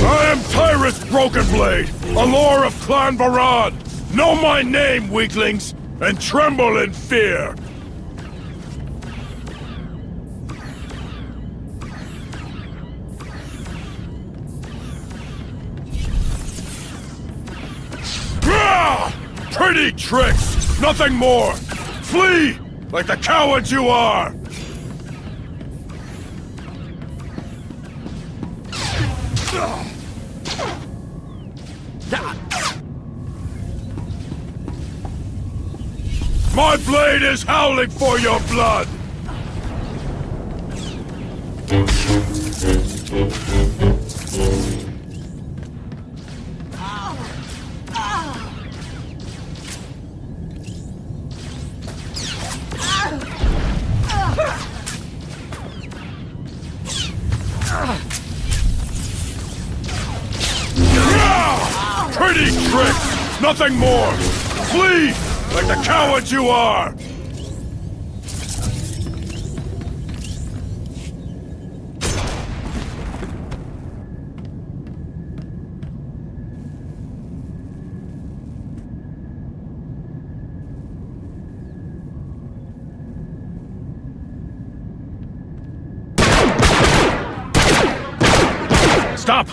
I am Tyrus Brokenblade, a lord of Clan Varad. Know my name, weaklings, and tremble in fear. Pretty tricks, nothing more. Flee, like the cowards you are. My blade is howling for your blood! Pretty tricks! Nothing more! Flee! Like the cowards you are! Stop!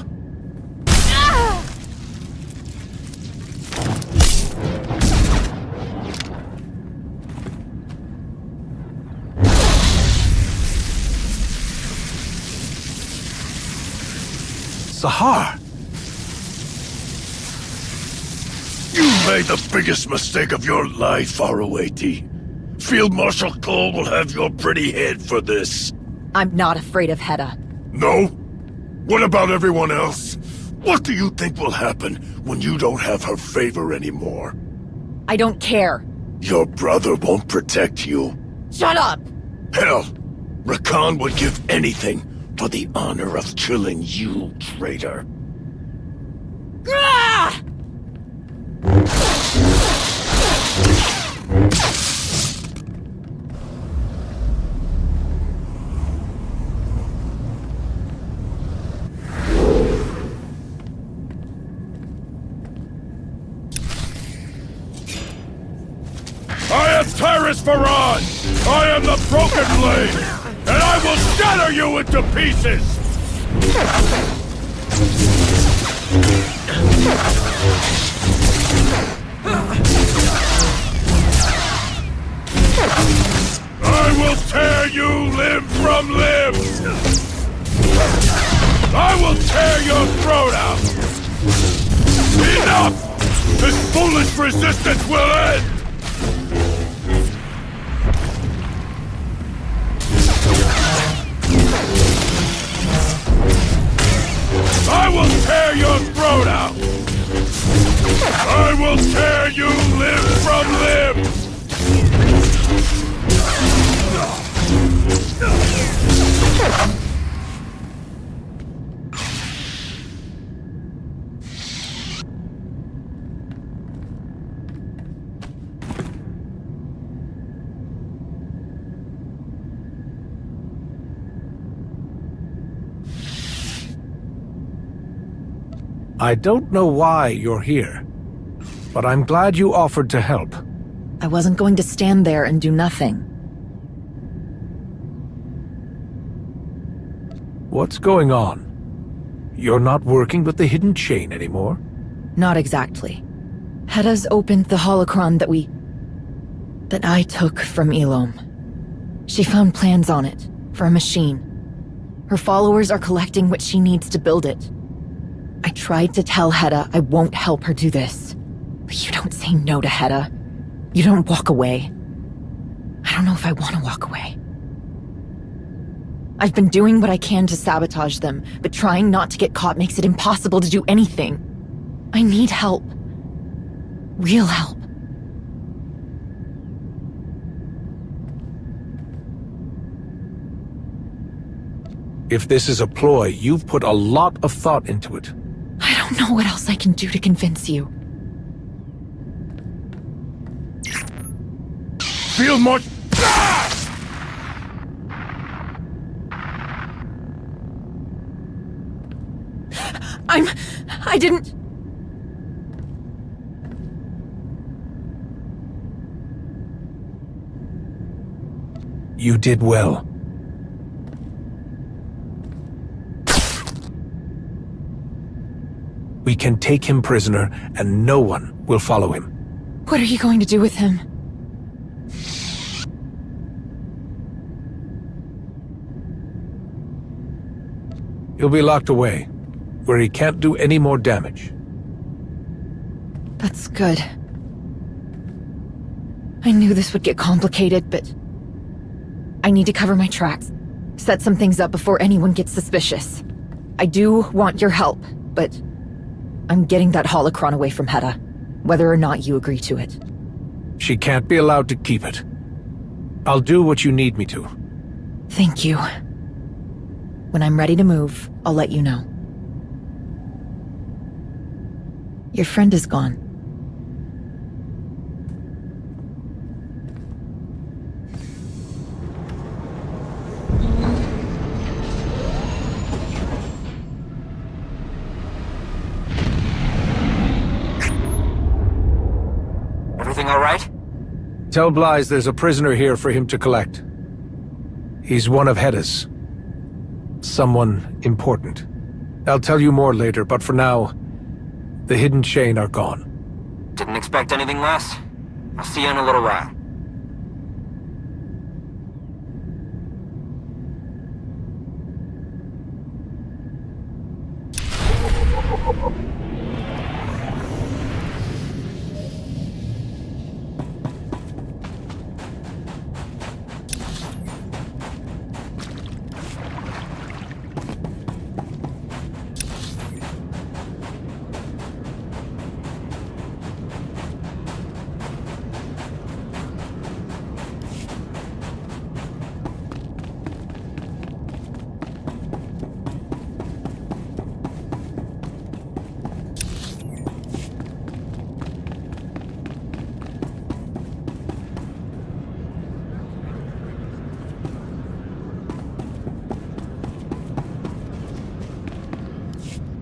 Sahar! You made the biggest mistake of your life, Arawati. Field Marshal Cole will have your pretty head for this. I'm not afraid of Hedda. No? What about everyone else? What do you think will happen when you don't have her favor anymore? I don't care. Your brother won't protect you. Shut up! Hell, Rakan would give anything for the honor of killing you, traitor. Ah! I am Tyrus Varad! I am the Broken Blade! And I will shatter you into pieces! I will tear you limb from limb! I will tear your throat out! Enough! This foolish resistance will end! I will tear your throat out! I will tear you limb from limb! I don't know why you're here, but I'm glad you offered to help. I wasn't going to stand there and do nothing. What's going on? You're not working with the hidden chain anymore? Not exactly. Hedda's opened the holocron that I took from Elom. She found plans on it, for a machine. Her followers are collecting what she needs to build it. I tried to tell Hedda I won't help her do this. But you don't say no to Hedda. You don't walk away. I don't know if I want to walk away. I've been doing what I can to sabotage them, but trying not to get caught makes it impossible to do anything. I need help. Real help. If this is a ploy, you've put a lot of thought into it. I don't know what else I can do to convince you. Feel much... I didn't... You did well. We can take him prisoner, and no one will follow him. What are you going to do with him? He'll be locked away, where he can't do any more damage. That's good. I knew this would get complicated, but... I need to cover my tracks. Set some things up before anyone gets suspicious. I do want your help, but... I'm getting that holocron away from Hedda, whether or not you agree to it. She can't be allowed to keep it. I'll do what you need me to. Thank you. When I'm ready to move, I'll let you know. Your friend is gone. Everything all right? Tell Blythe there's a prisoner here for him to collect. He's one of Hedda's. Someone important. I'll tell you more later, but for now, the hidden chain are gone. Didn't expect anything less. I'll see you in a little while.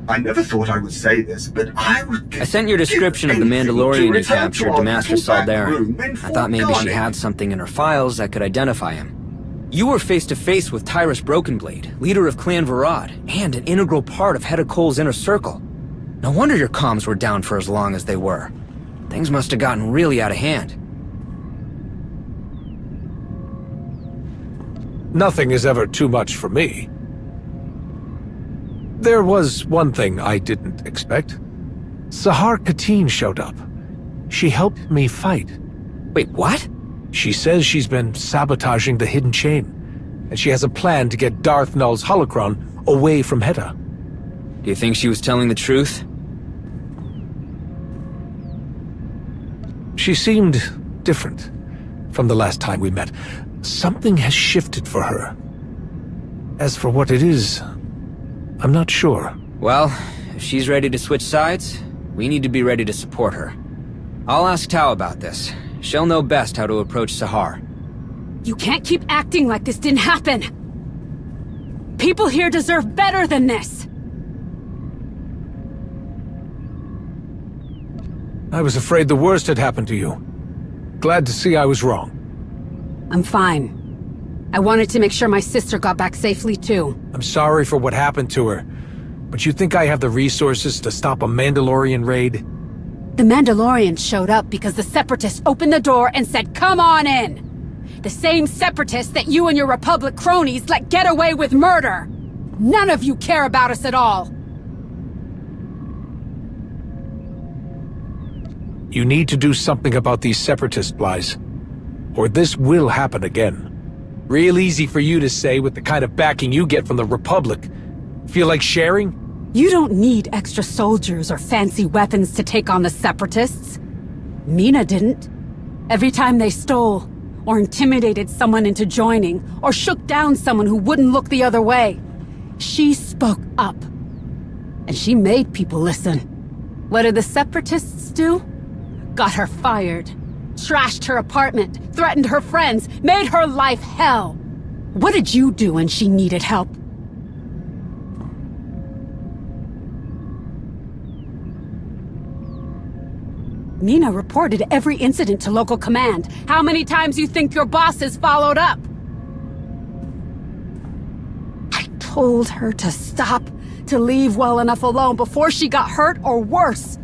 I never thought I would say this, but I would... I sent your description of the Mandalorian you captured to Master Saldarin. I thought maybe she had something in her files that could identify him. You were face to face with Tyrus Brokenblade, leader of Clan Varad, and an integral part of Hedda Cole's inner circle. No wonder your comms were down for as long as they were. Things must have gotten really out of hand. Nothing is ever too much for me. There was one thing I didn't expect. Sahar Katine showed up. She helped me fight. Wait, what? She says she's been sabotaging the hidden chain, and she has a plan to get Darth Null's holocron away from Hedda. Do you think she was telling the truth? She seemed different from the last time we met. Something has shifted for her. As for what it is, I'm not sure. Well, if she's ready to switch sides, we need to be ready to support her. I'll ask Tao about this. She'll know best how to approach Sahar. You can't keep acting like this didn't happen! People here deserve better than this! I was afraid the worst had happened to you. Glad to see I was wrong. I'm fine. I wanted to make sure my sister got back safely too. I'm sorry for what happened to her. But you think I have the resources to stop a Mandalorian raid? The Mandalorians showed up because the Separatists opened the door and said, "Come on in!" The same Separatists that you and your Republic cronies let get away with murder! None of you care about us at all! You need to do something about these Separatist Blyes, or this will happen again. Real easy for you to say with the kind of backing you get from the Republic. Feel like sharing? You don't need extra soldiers or fancy weapons to take on the Separatists. Mina didn't. Every time they stole, or intimidated someone into joining, or shook down someone who wouldn't look the other way, she spoke up. And she made people listen. What did the Separatists do? Got her fired. Trashed her apartment, threatened her friends, made her life hell. What did you do when she needed help? Mina reported every incident to local command. How many times you think your bosses followed up? I told her to stop, to leave well enough alone before she got hurt or worse.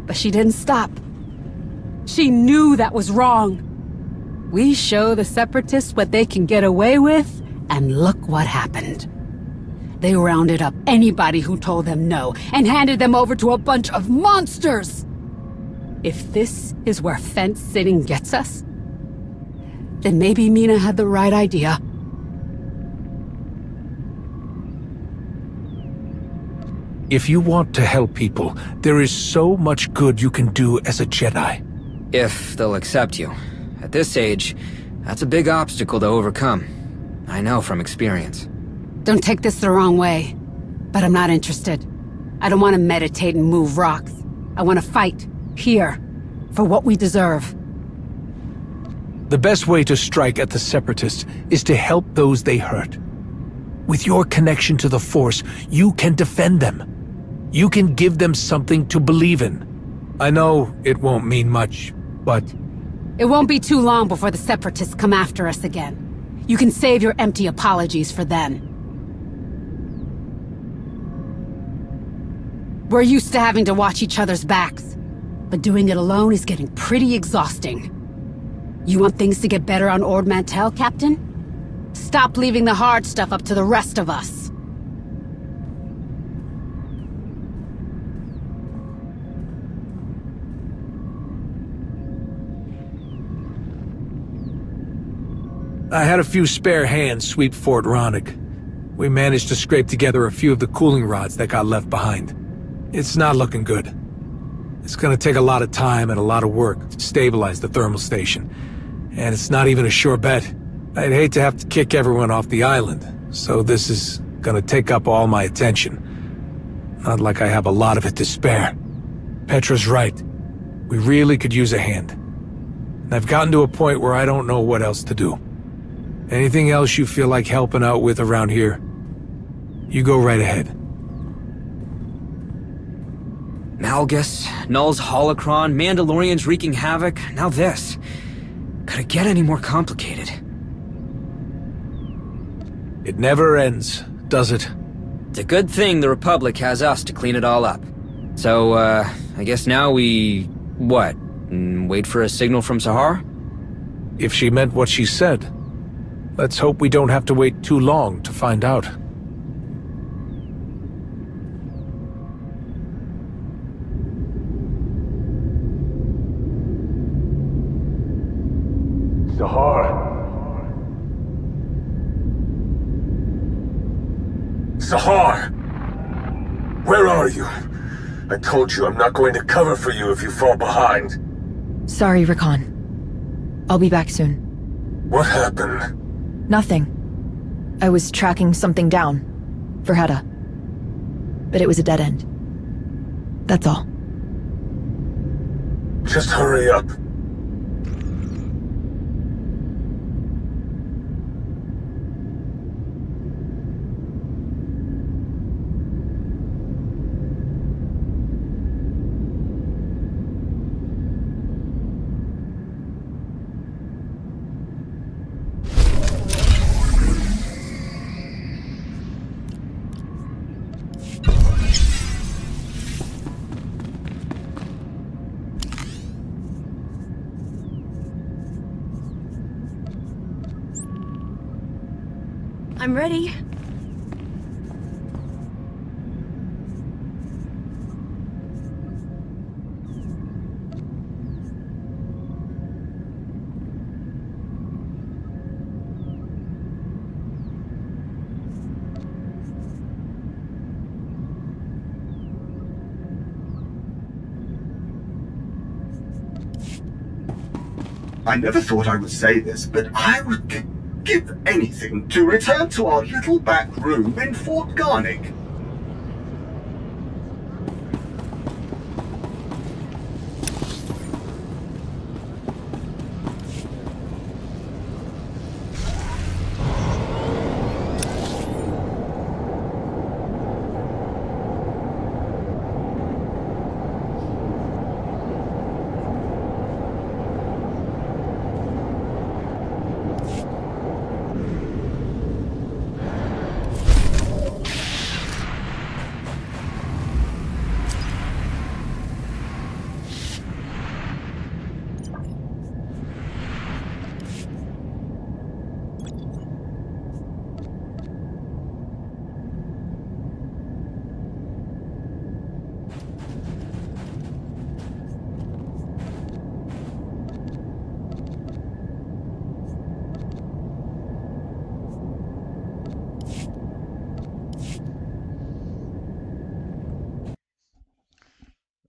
But she didn't stop. She knew that was wrong. We show the Separatists what they can get away with, and look what happened. They rounded up anybody who told them no, and handed them over to a bunch of monsters! If this is where fence-sitting gets us, then maybe Mina had the right idea. If you want to help people, there is so much good you can do as a Jedi. If they'll accept you. At this age, that's a big obstacle to overcome. I know from experience. Don't take this the wrong way, but I'm not interested. I don't want to meditate and move rocks. I want to fight, here, for what we deserve. The best way to strike at the Separatists is to help those they hurt. With your connection to the Force, you can defend them. You can give them something to believe in. I know it won't mean much, but... It won't be too long before the Separatists come after us again. You can save your empty apologies for then. We're used to having to watch each other's backs, but doing it alone is getting pretty exhausting. You want things to get better on Ord Mantell, Captain? Stop leaving the hard stuff up to the rest of us. I had a few spare hands sweep Fort Ronnig. We managed to scrape together a few of the cooling rods that got left behind. It's not looking good. It's gonna take a lot of time and a lot of work to stabilize the thermal station. And it's not even a sure bet. I'd hate to have to kick everyone off the island, so this is gonna take up all my attention. Not like I have a lot of it to spare. Petra's right. We really could use a hand. And I've gotten to a point where I don't know what else to do. Anything else you feel like helping out with around here, you go right ahead. Malgus, Null's holocron, Mandalorians wreaking havoc, now this. Could it get any more complicated? It never ends, does it? It's a good thing the Republic has us to clean it all up. So, I guess now we... what? Wait for a signal from Sahar? If she meant what she said. Let's hope we don't have to wait too long to find out. Sahar! Sahar! Where are you? I told you I'm not going to cover for you if you fall behind. Sorry, Rakan. I'll be back soon. What happened? Nothing. I was tracking something down. For Hedda. But it was a dead end. That's all. Just hurry up. I'm ready. I never thought I would say this, but I would give anything to return to our little back room in Fort Garnick.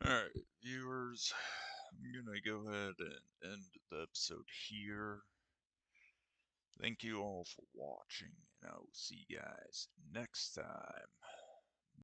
Alright, viewers, I'm gonna go ahead and end the episode here. Thank you all for watching, and I will see you guys next time.